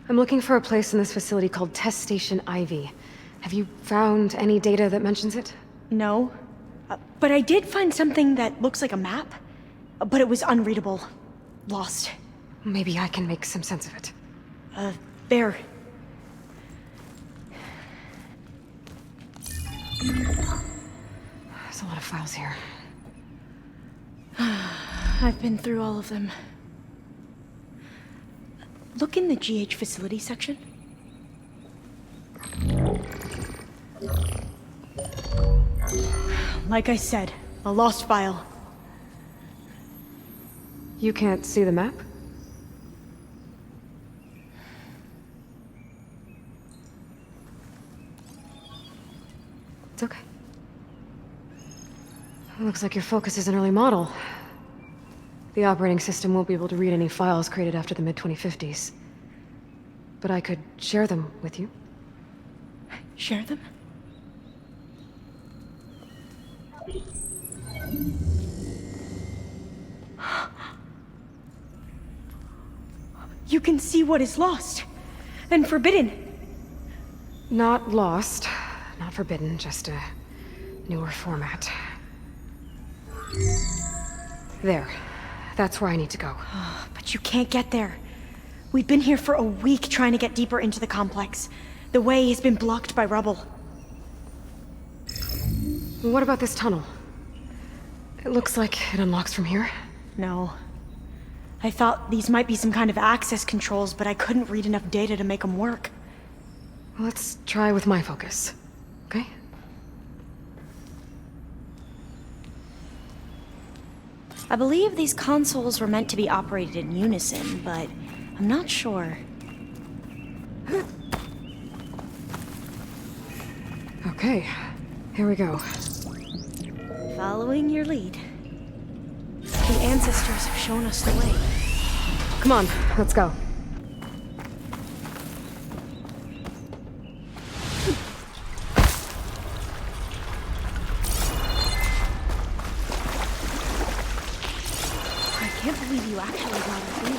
I'm looking for a place in this facility called Test Station Ivy. Have you found any data that mentions it? No. But I did find something that looks like a map. But it was unreadable. Lost. Maybe I can make some sense of it. There. There's a lot of files here. I've been through all of them. Look in the GH facility section. Like I said, a lost file. You can't see the map? It's okay. It looks like your focus is an early model. The operating system won't be able to read any files created after the mid-2050s. But I could share them with you. Share them? You can see what is lost and forbidden. Not lost, not forbidden, just a newer format. There. That's where I need to go. But you can't get there. We've been here for a week trying to get deeper into the complex. The way has been blocked by rubble. What about this tunnel? It looks like it unlocks from here. No. I thought these might be some kind of access controls, but I couldn't read enough data to make them work. Let's try with my focus, okay? I believe these consoles were meant to be operated in unison, but I'm not sure. Okay, here we go. Following your lead. The ancestors have shown us the way. Come on, let's go. I can't believe you actually got us in.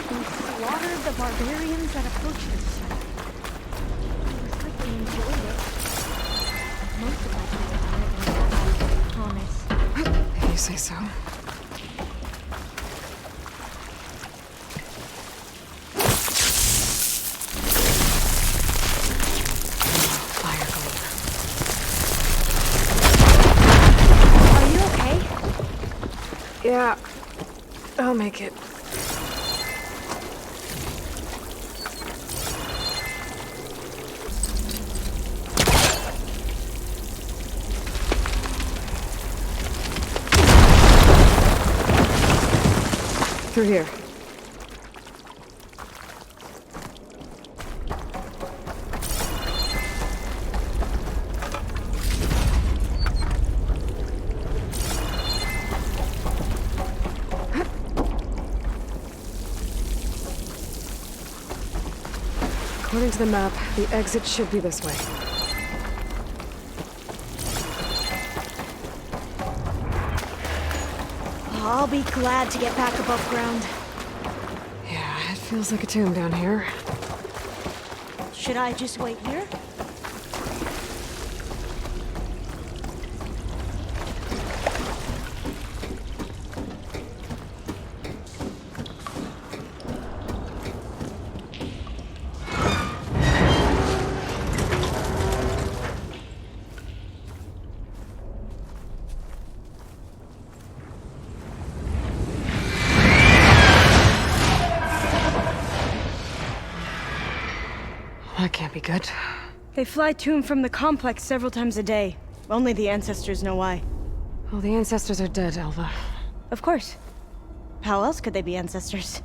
They slaughtered the barbarians that approached us. Looks like they enjoyed it. Most of my people on it, honest. If you say so. Yeah, I'll make it. Through here. According to the map, the exit should be this way. I'll be glad to get back above ground. Yeah, it feels like a tomb down here. Should I just wait here? That can't be good. They fly to and from the complex several times a day. Only the ancestors know why. Well, the ancestors are dead, Elva. Of course. How else could they be ancestors?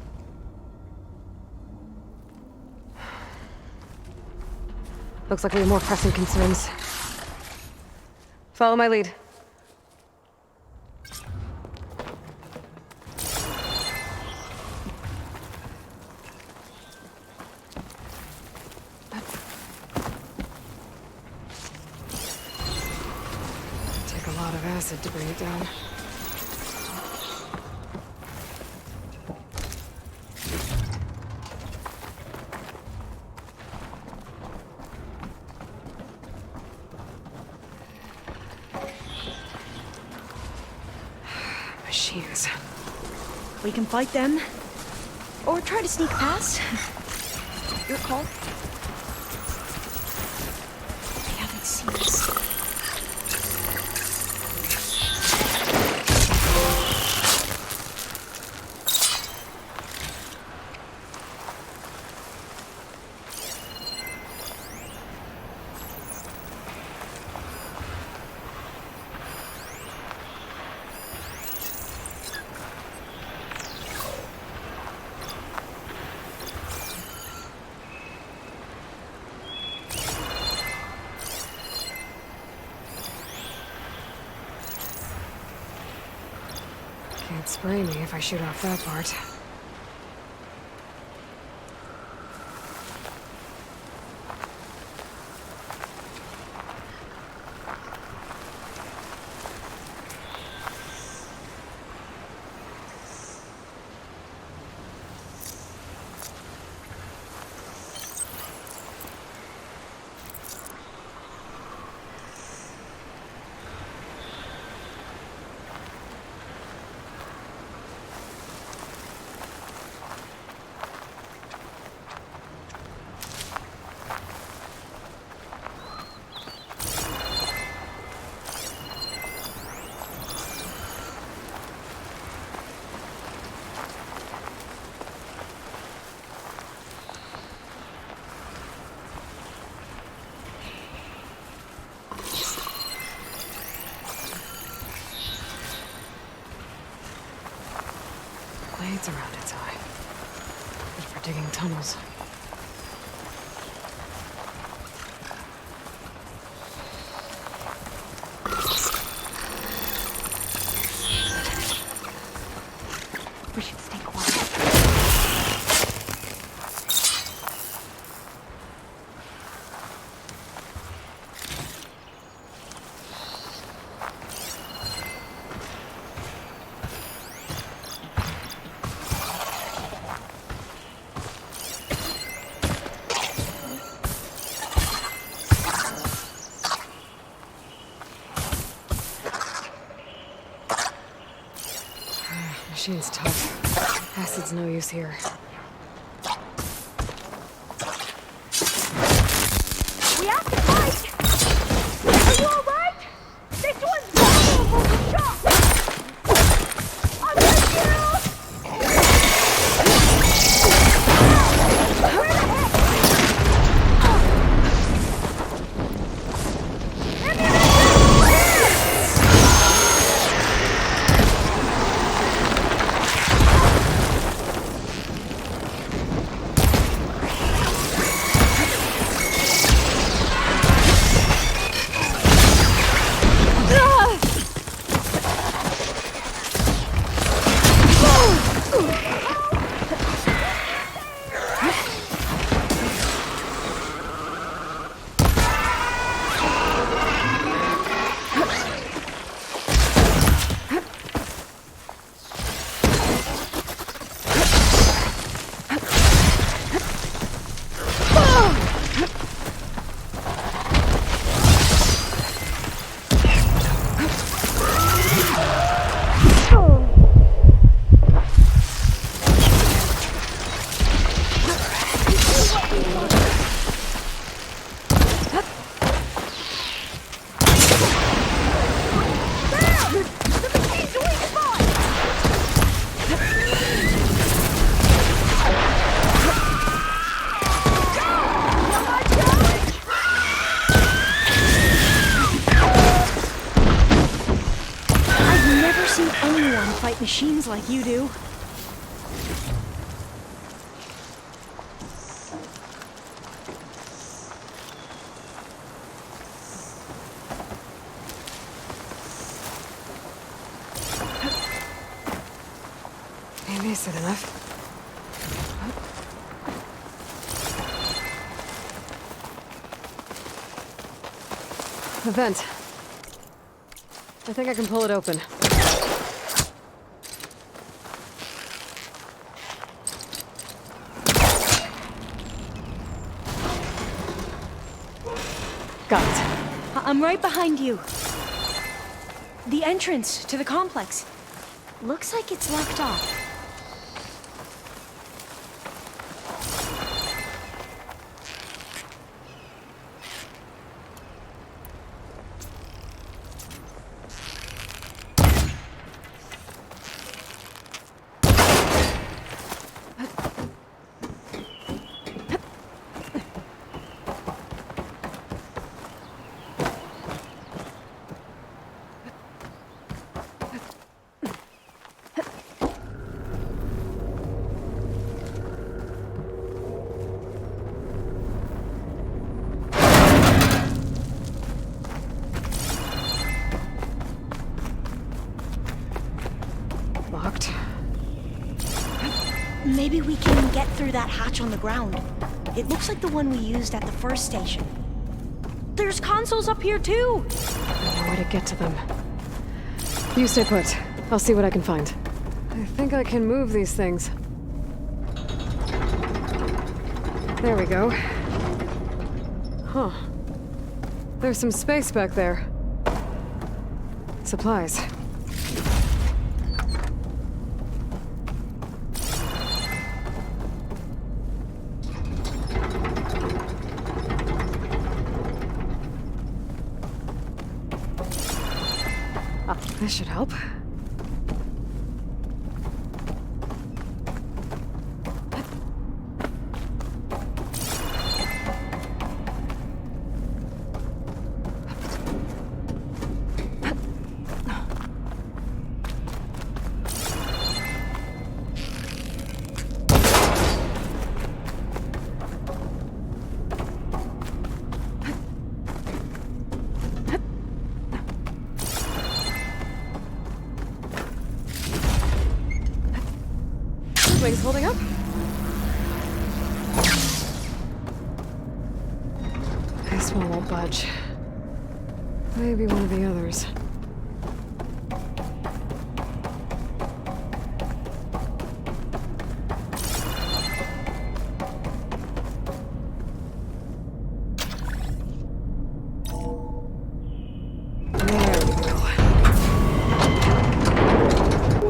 Looks like we have more pressing concerns. Follow my lead. Take a lot of acid to bring it down. Machines. We can fight them. Or try to sneak past. Your call. They haven't seen us. Can't spray me if I shoot off that part. Blades around its eye. Good for digging tunnels. We should stay quiet. Machine's tough. Acid's no use here. We have to fight! Are you alright? This one's vulnerable to shock! I'm with you! Where the heck? I've never seen anyone fight machines like you do. Maybe it's enough. A vent. I think I can pull it open. Got it. I'm right behind you. The entrance to the complex. Looks like it's locked off. Locked. Maybe we can get through that hatch on the ground. It looks like the one we used at the first station. There's consoles up here too! I know where to get to them. You stay put. I'll see what I can find. I think I can move these things. There we go. Huh. There's some space back there. Supplies. This should help. Wings holding up? This one won't budge. Maybe one of the others.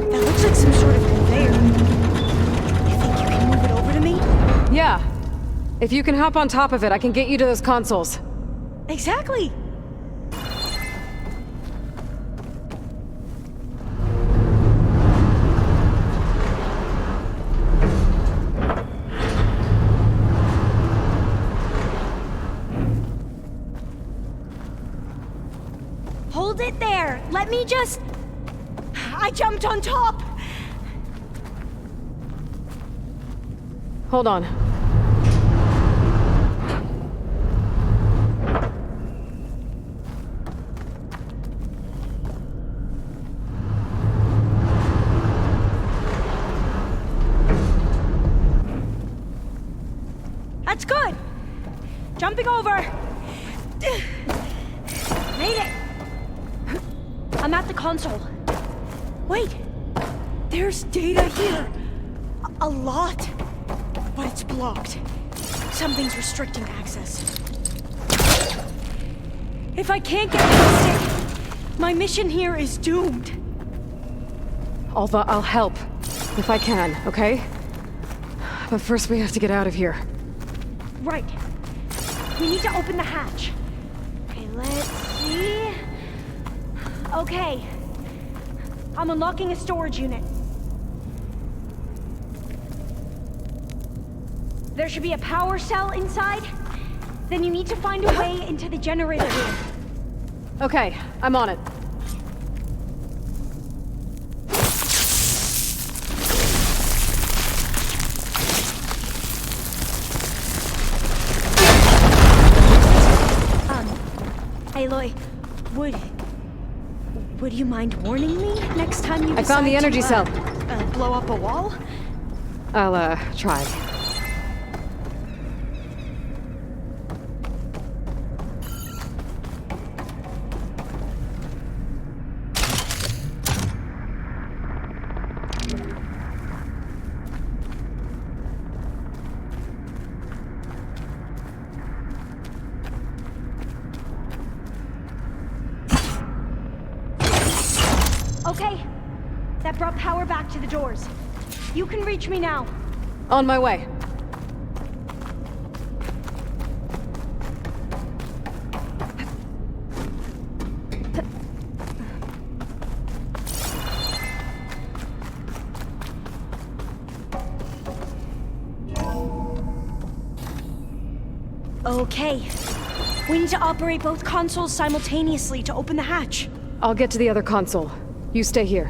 That looks like some sort of conveyor. Move it over to me? Yeah. If you can hop on top of it, I can get you to those consoles. Exactly. Hold it there. Let me just... I jumped on top. Hold on. That's good. Jumping over. Made it. I'm at the console. Wait. There's data here. A lot. But it's blocked. Something's restricting access. If I can't get past it, my mission here is doomed. Alva, I'll help. If I can, okay? But first we have to get out of here. Right. We need to open the hatch. Okay, let's see. Okay. I'm unlocking a storage unit. There should be a power cell inside. Then you need to find a way into the generator room. Okay, I'm on it. Aloy, would you mind warning me next time you I found the energy cell. Blow up a wall? I'll, try. Okay. That brought power back to the doors. You can reach me now. On my way. Okay. We need to operate both consoles simultaneously to open the hatch. I'll get to the other console. You stay here.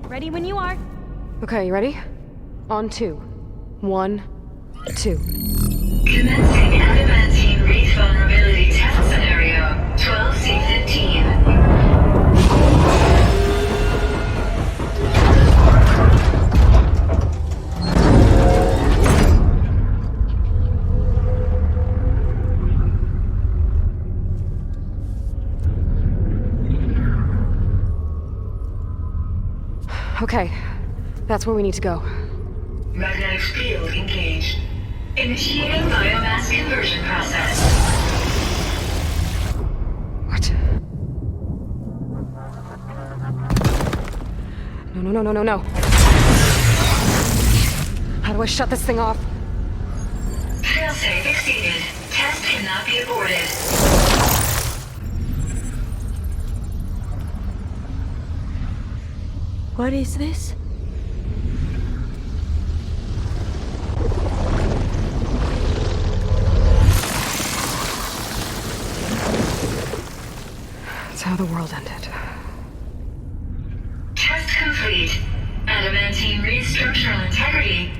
Ready when you are. Okay, you ready? On 2. 1, 2. Commencing adamantine wreath vulnerability test scenario 12C15. Okay, that's where we need to go. Magnetic field engaged. Initiating biomass conversion process. What? No. How do I shut this thing off? Failsafe exceeded. Test cannot be aborted. What is this? That's how the world ended. Test complete. Adamantine wreath structural integrity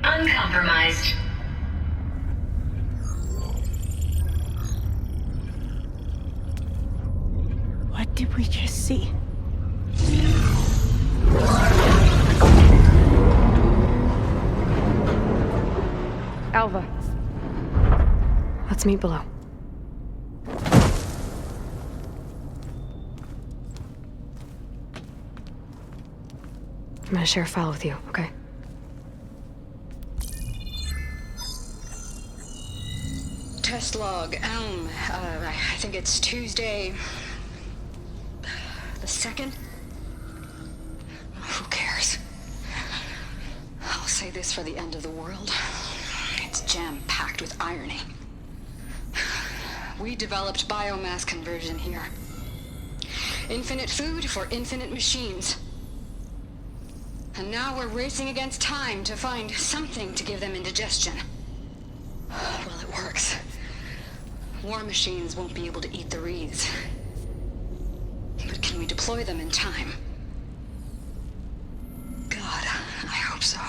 uncompromised. What did we just see? Alva. Let's meet below. I'm gonna share a file with you, okay? Test log, Elm. I think it's Tuesday... the 2nd? Who cares? I'll say this for the end of the world. It's jam-packed with irony. We developed biomass conversion here. Infinite food for infinite machines. And now we're racing against time to find something to give them indigestion. Well, it works. War machines won't be able to eat the wreaths. But can we deploy them in time? God, I hope so.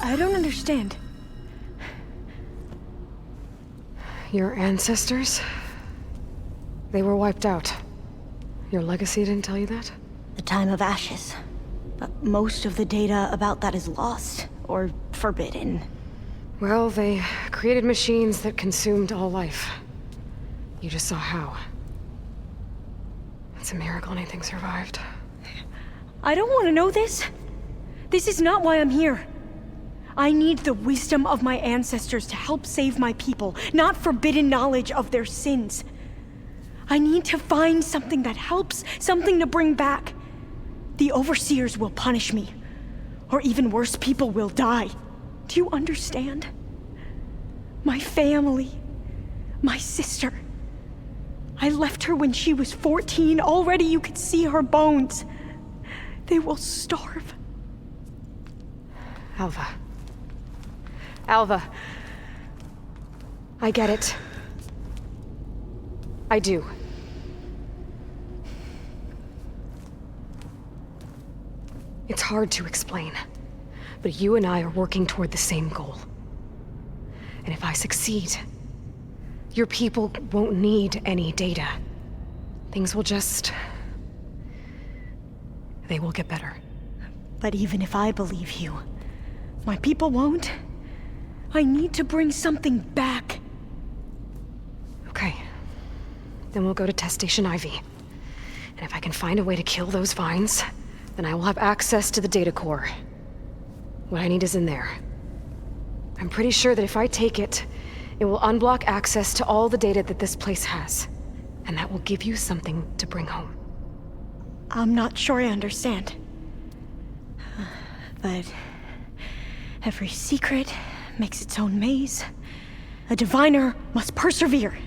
I don't understand. Your ancestors? They were wiped out. Your legacy didn't tell you that? The time of ashes. But most of the data about that is lost, or forbidden. Well, they created machines that consumed all life. You just saw how. It's a miracle anything survived. I don't want to know this. This is not why I'm here. I need the wisdom of my ancestors to help save my people, not forbidden knowledge of their sins. I need to find something that helps, something to bring back. The overseers will punish me. Or even worse, people will die. Do you understand? My family. My sister. I left her when she was 14. Already you could see her bones. They will starve. Alva. Alva. I get it. I do. It's hard to explain, but you and I are working toward the same goal. And if I succeed, your people won't need any data. Things will just... they will get better. But even if I believe you, my people won't. I need to bring something back. Okay. Then we'll go to Test Station Ivy. And if I can find a way to kill those vines, then I will have access to the data core. What I need is in there. I'm pretty sure that if I take it, it will unblock access to all the data that this place has. And that will give you something to bring home. I'm not sure I understand. But every secret makes its own maze. A diviner must persevere.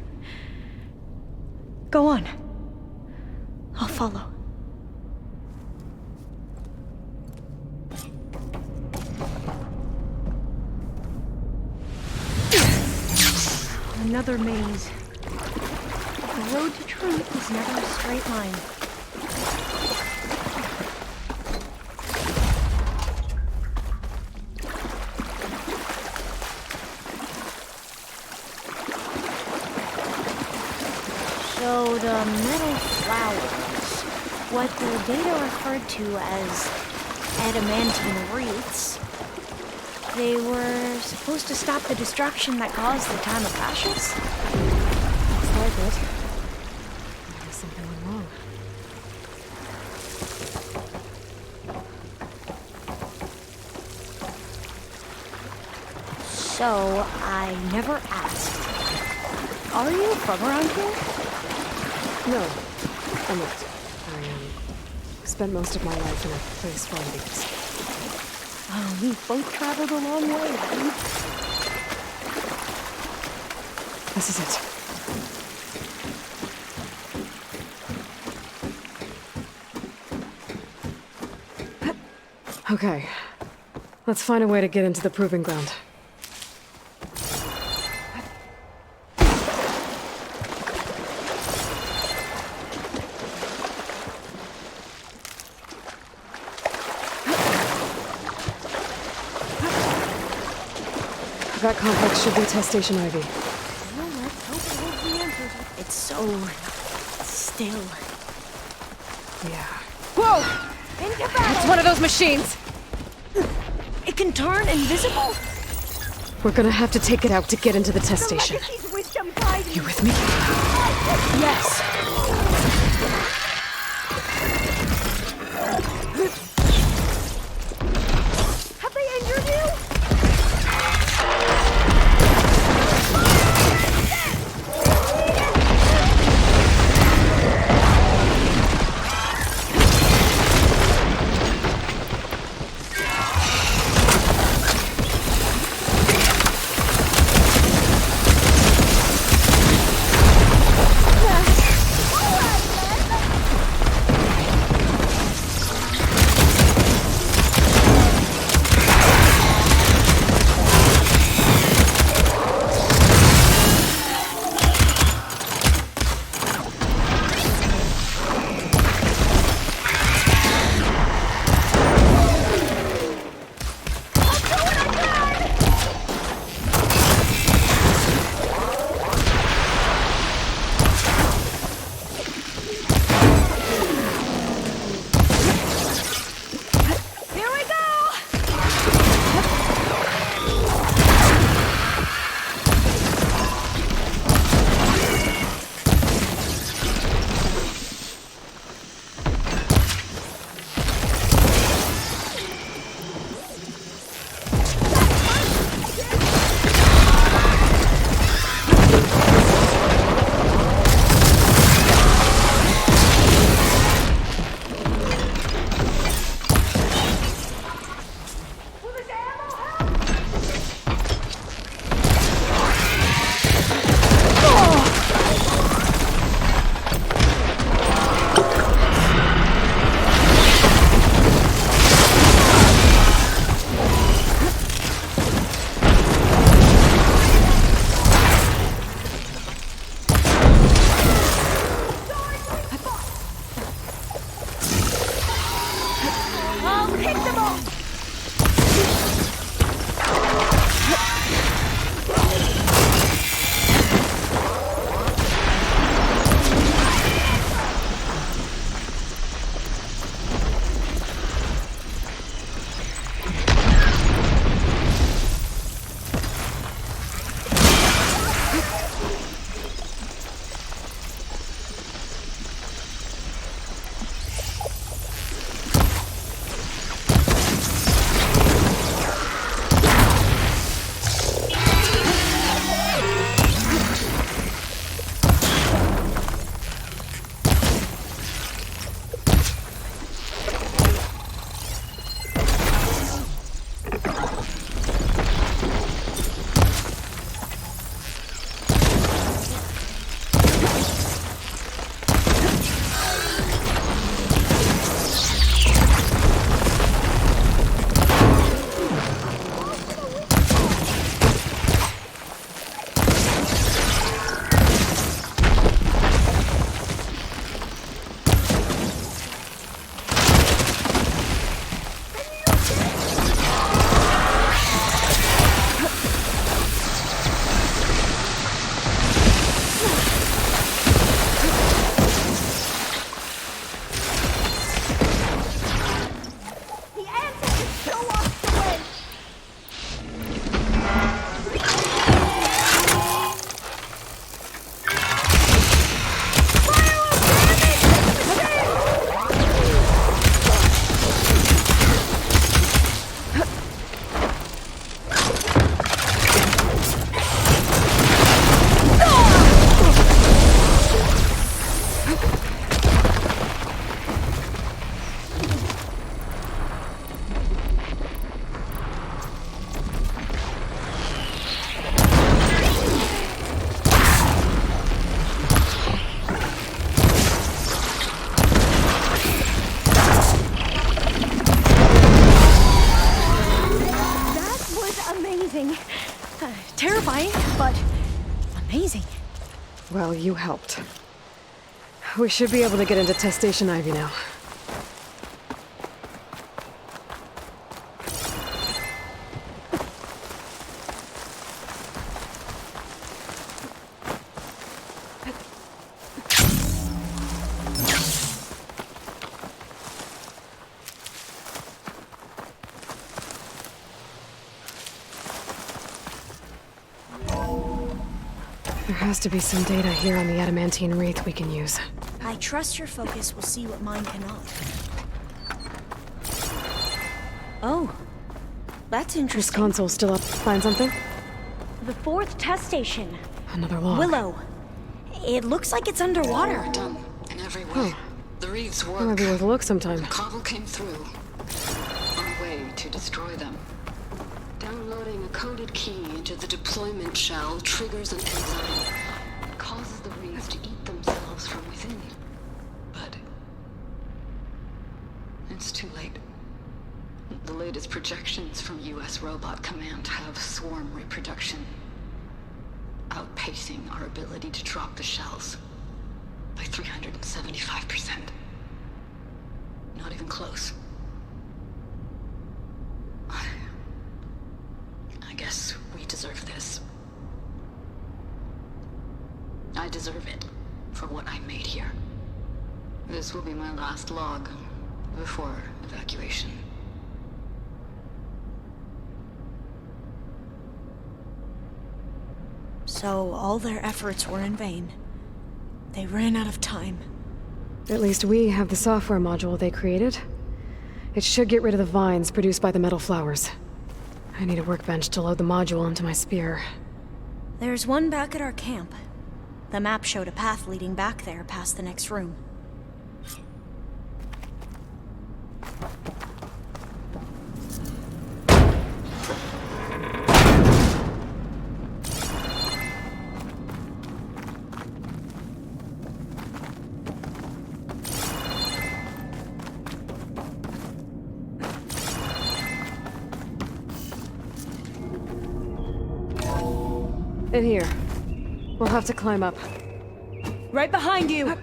Go on. I'll follow. Another maze. The road to truth is never a straight line. So the metal flowers, what the data referred to as adamantine wreaths, they were supposed to stop the destruction that caused the time of ashes? Looks like it. Maybe something went wrong. So, I never asked. Are you from around here? No, I'm not. I spent most of my life in a place far east. Oh, we both traveled a long way, then. This is it. Okay. Let's find a way to get into the proving ground. That complex should be Test Station Ivy. Well, let's hope it holds the answers. It's so... still. Yeah. Whoa! Into battle! It's one of those machines! It can turn invisible? We're gonna have to take it out to get into the test station. You with me? Yes. Have they injured you? I'll pick them off! Terrifying, but amazing. Well, you helped. We should be able to get into Test Station Ivy now. There has to be some data here on the adamantine wreath we can use. I trust your focus will see what mine cannot. Oh, that's interesting. This console still up. Find something? The 4th test station. Another log. Willow. It looks like it's underwater. Done in every way. The wreaths work. That might be worth a look sometime. The cobble came through. On a way to destroy them. Downloading a coded key into the deployment shell triggers an enzyme. It causes the wreaths to eat themselves from within. But it's too late. The latest projections from U.S. Robot Command have swarm reproduction, outpacing our ability to drop the shells by 375%. Not even close. I guess we deserve this. I deserve it for what I made here. This will be my last log before evacuation. So all their efforts were in vain. They ran out of time. At least we have the software module they created. It should get rid of the vines produced by the metal flowers. I need a workbench to load the module into my spear. There's one back at our camp. The map showed a path leading back there past the next room. In here. We'll have to climb up. Right behind you!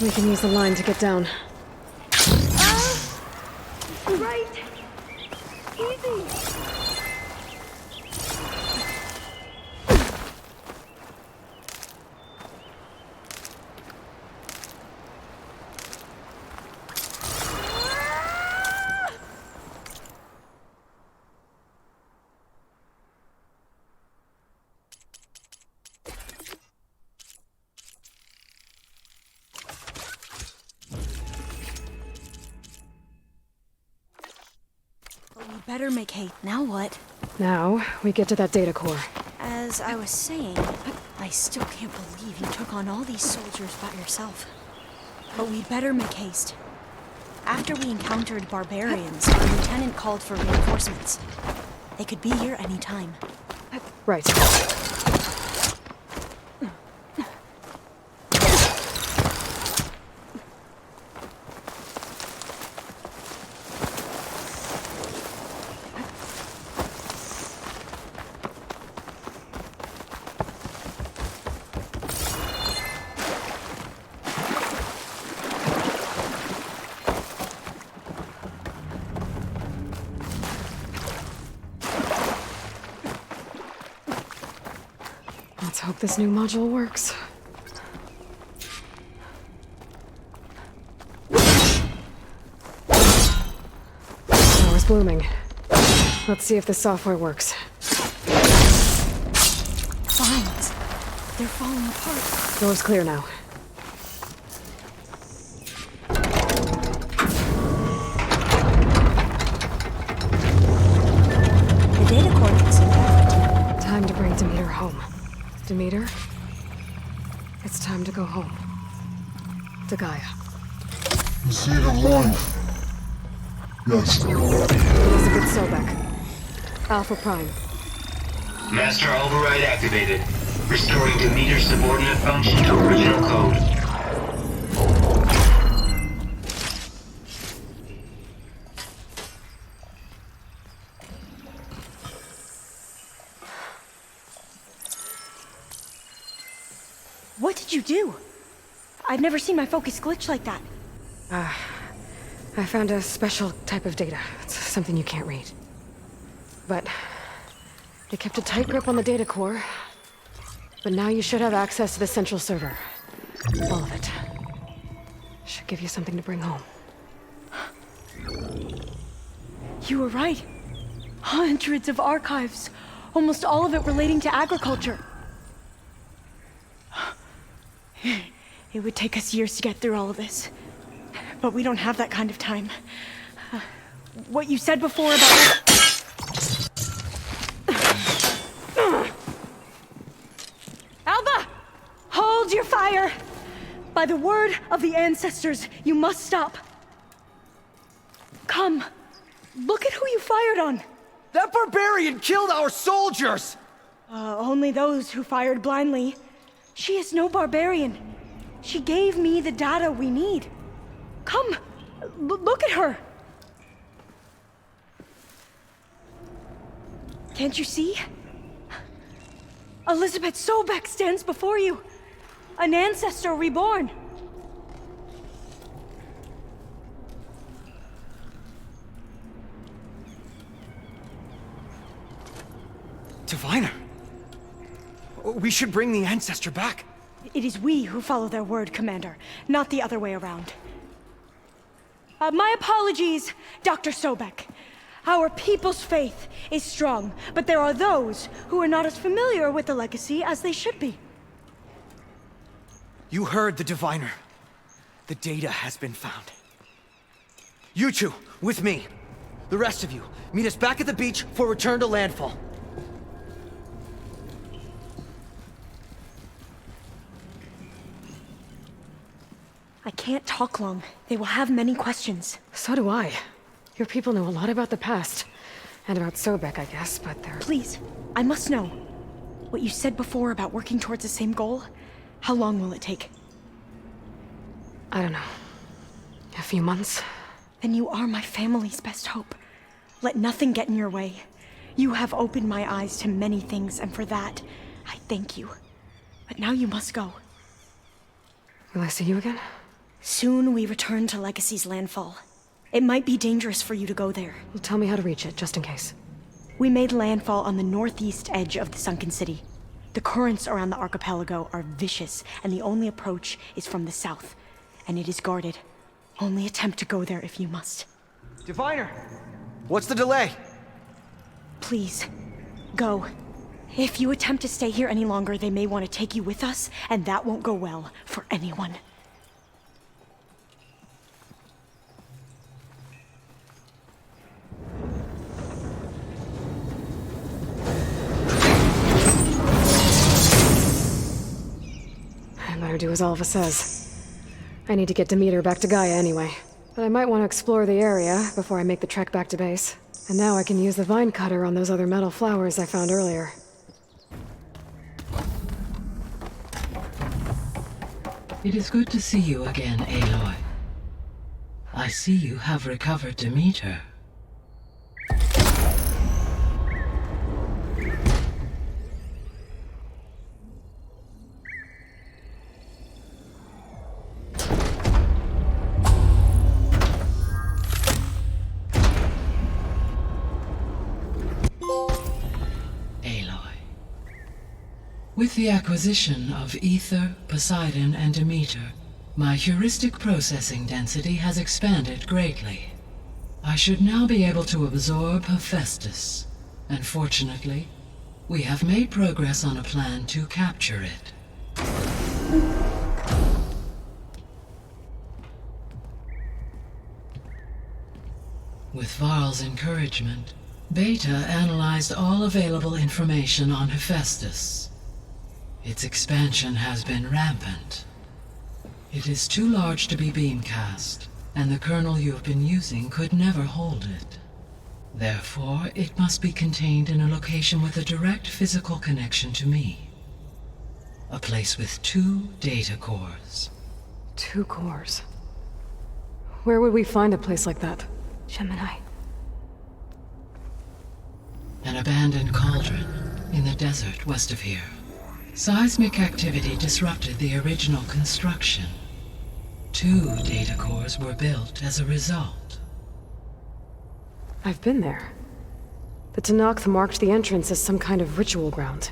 We can use the line to get down. Right! Easy! We better make haste. Now what? Now, we get to that data core. As I was saying, I still can't believe you took on all these soldiers by yourself. But we'd better make haste. After we encountered barbarians, our lieutenant called for reinforcements. They could be here any time. Right. Let's hope this new module works. Power's blooming. Let's see if the software works. Vines. They're falling apart. Door's clear now. The data core looks intact. Time to bring Demeter home. Demeter, it's time to go home. To Gaia. You see the light? Yes. Elizabeth Sobek. Alpha Prime. Master override activated. Restoring Demeter's subordinate function to original code. What did you do? I've never seen my focus glitch like that. I found a special type of data. It's something you can't read. But they kept a tight grip on the data core. But now you should have access to the central server. All of it. Should give you something to bring home. You were right. Hundreds of archives. Almost all of it relating to agriculture. It would take us years to get through all of this. But we don't have that kind of time. What you said before about... Alva! Hold your fire! By the word of the ancestors, you must stop. Come. Look at who you fired on. That barbarian killed our soldiers! Only those who fired blindly. She is no barbarian. She gave me the data we need. Come, look at her. Can't you see? Elizabeth Sobek stands before you. An ancestor reborn. Diviner. We should bring the ancestor back. It is we who follow their word, Commander, not the other way around. My apologies, Dr. Sobek. Our people's faith is strong, but there are those who are not as familiar with the legacy as they should be. You heard the diviner. The data has been found. You two, with me. The rest of you, meet us back at the beach for return to landfall. I can't talk long. They will have many questions. So do I. Your people know a lot about the past. And about Sobek, I guess, but they're... Please, I must know. What you said before about working towards the same goal, how long will it take? I don't know. A few months? Then you are my family's best hope. Let nothing get in your way. You have opened my eyes to many things, and for that, I thank you. But now you must go. Will I see you again? Soon we return to Legacy's landfall. It might be dangerous for you to go there. Well, tell me how to reach it, just in case. We made landfall on the northeast edge of the sunken city. The currents around the archipelago are vicious, and the only approach is from the south. And it is guarded. Only attempt to go there if you must. Diviner! What's the delay? Please, go. If you attempt to stay here any longer, they may want to take you with us, and that won't go well for anyone. I better do as Alva says. I need to get Demeter back to Gaia anyway. But I might want to explore the area before I make the trek back to base. And now I can use the vine cutter on those other metal flowers I found earlier. It is good to see you again, Aloy. I see you have recovered Demeter. With the acquisition of Ether, Poseidon, and Demeter, my heuristic processing density has expanded greatly. I should now be able to absorb Hephaestus, and fortunately, we have made progress on a plan to capture it. With Varl's encouragement, Beta analyzed all available information on Hephaestus. Its expansion has been rampant. It is too large to be beamcast, and the kernel you have been using could never hold it. Therefore, it must be contained in a location with a direct physical connection to me. A place with 2 data cores. 2 cores? Where would we find a place like that? Gemini. An abandoned cauldron in the desert west of here. Seismic activity disrupted the original construction. 2 data cores were built as a result. I've been there. The Tenakth marked the entrance as some kind of ritual ground.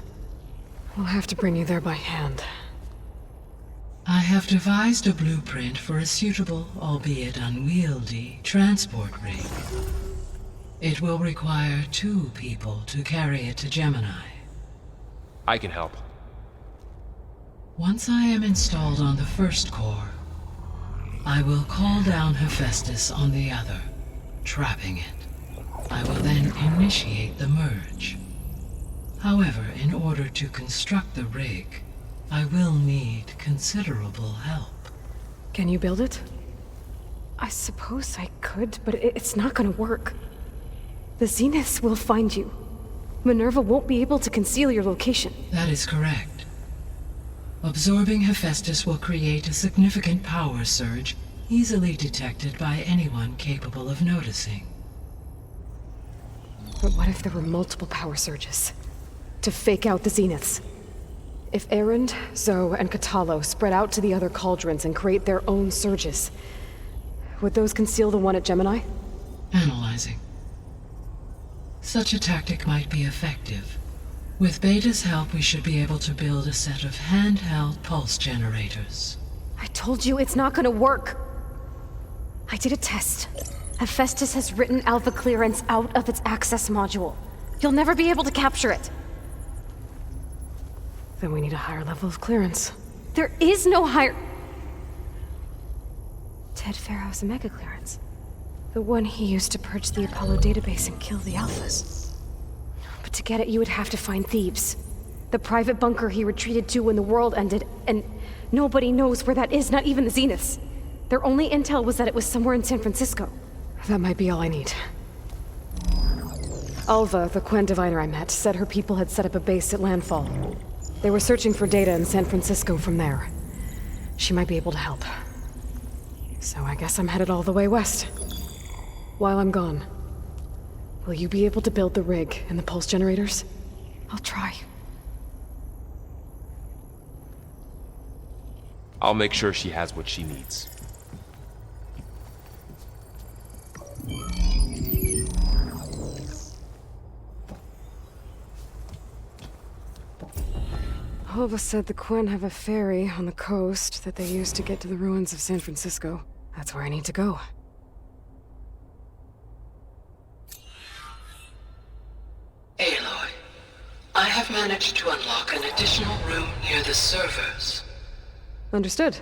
We'll have to bring you there by hand. I have devised a blueprint for a suitable, albeit unwieldy, transport rig. It will require 2 people to carry it to Gemini. I can help. Once I am installed on the first core, I will call down Hephaestus on the other, trapping it. I will then initiate the merge. However, in order to construct the rig, I will need considerable help. Can you build it? I suppose I could, but it's not gonna work. The Zeniths will find you. Minerva won't be able to conceal your location. That is correct. Absorbing Hephaestus will create a significant power surge, easily detected by anyone capable of noticing. But what if there were multiple power surges? To fake out the Zeniths? If Erend, Zoe, and Katalo spread out to the other cauldrons and create their own surges, would those conceal the one at Gemini? Analyzing. Such a tactic might be effective. With Beta's help, we should be able to build a set of handheld pulse generators. I told you it's not gonna work. I did a test. Hephaestus has written Alpha clearance out of its access module. You'll never be able to capture it. Then we need a higher level of clearance. There is no higher... Ted Pharaoh's Omega clearance. The one he used to purge the Apollo database and kill the Alphas. But to get it, you would have to find Thebes. The private bunker he retreated to when the world ended, and nobody knows where that is, not even the Zeniths. Their only intel was that it was somewhere in San Francisco. That might be all I need. Alva, the Quen diviner I met, said her people had set up a base at landfall. They were searching for data in San Francisco from there. She might be able to help. So I guess I'm headed all the way west. While I'm gone, will you be able to build the rig and the pulse generators? I'll try. I'll make sure she has what she needs. Hova said the Quen have a ferry on the coast that they use to get to the ruins of San Francisco. That's where I need to go. Aloy, I have managed to unlock an additional room near the servers. Understood.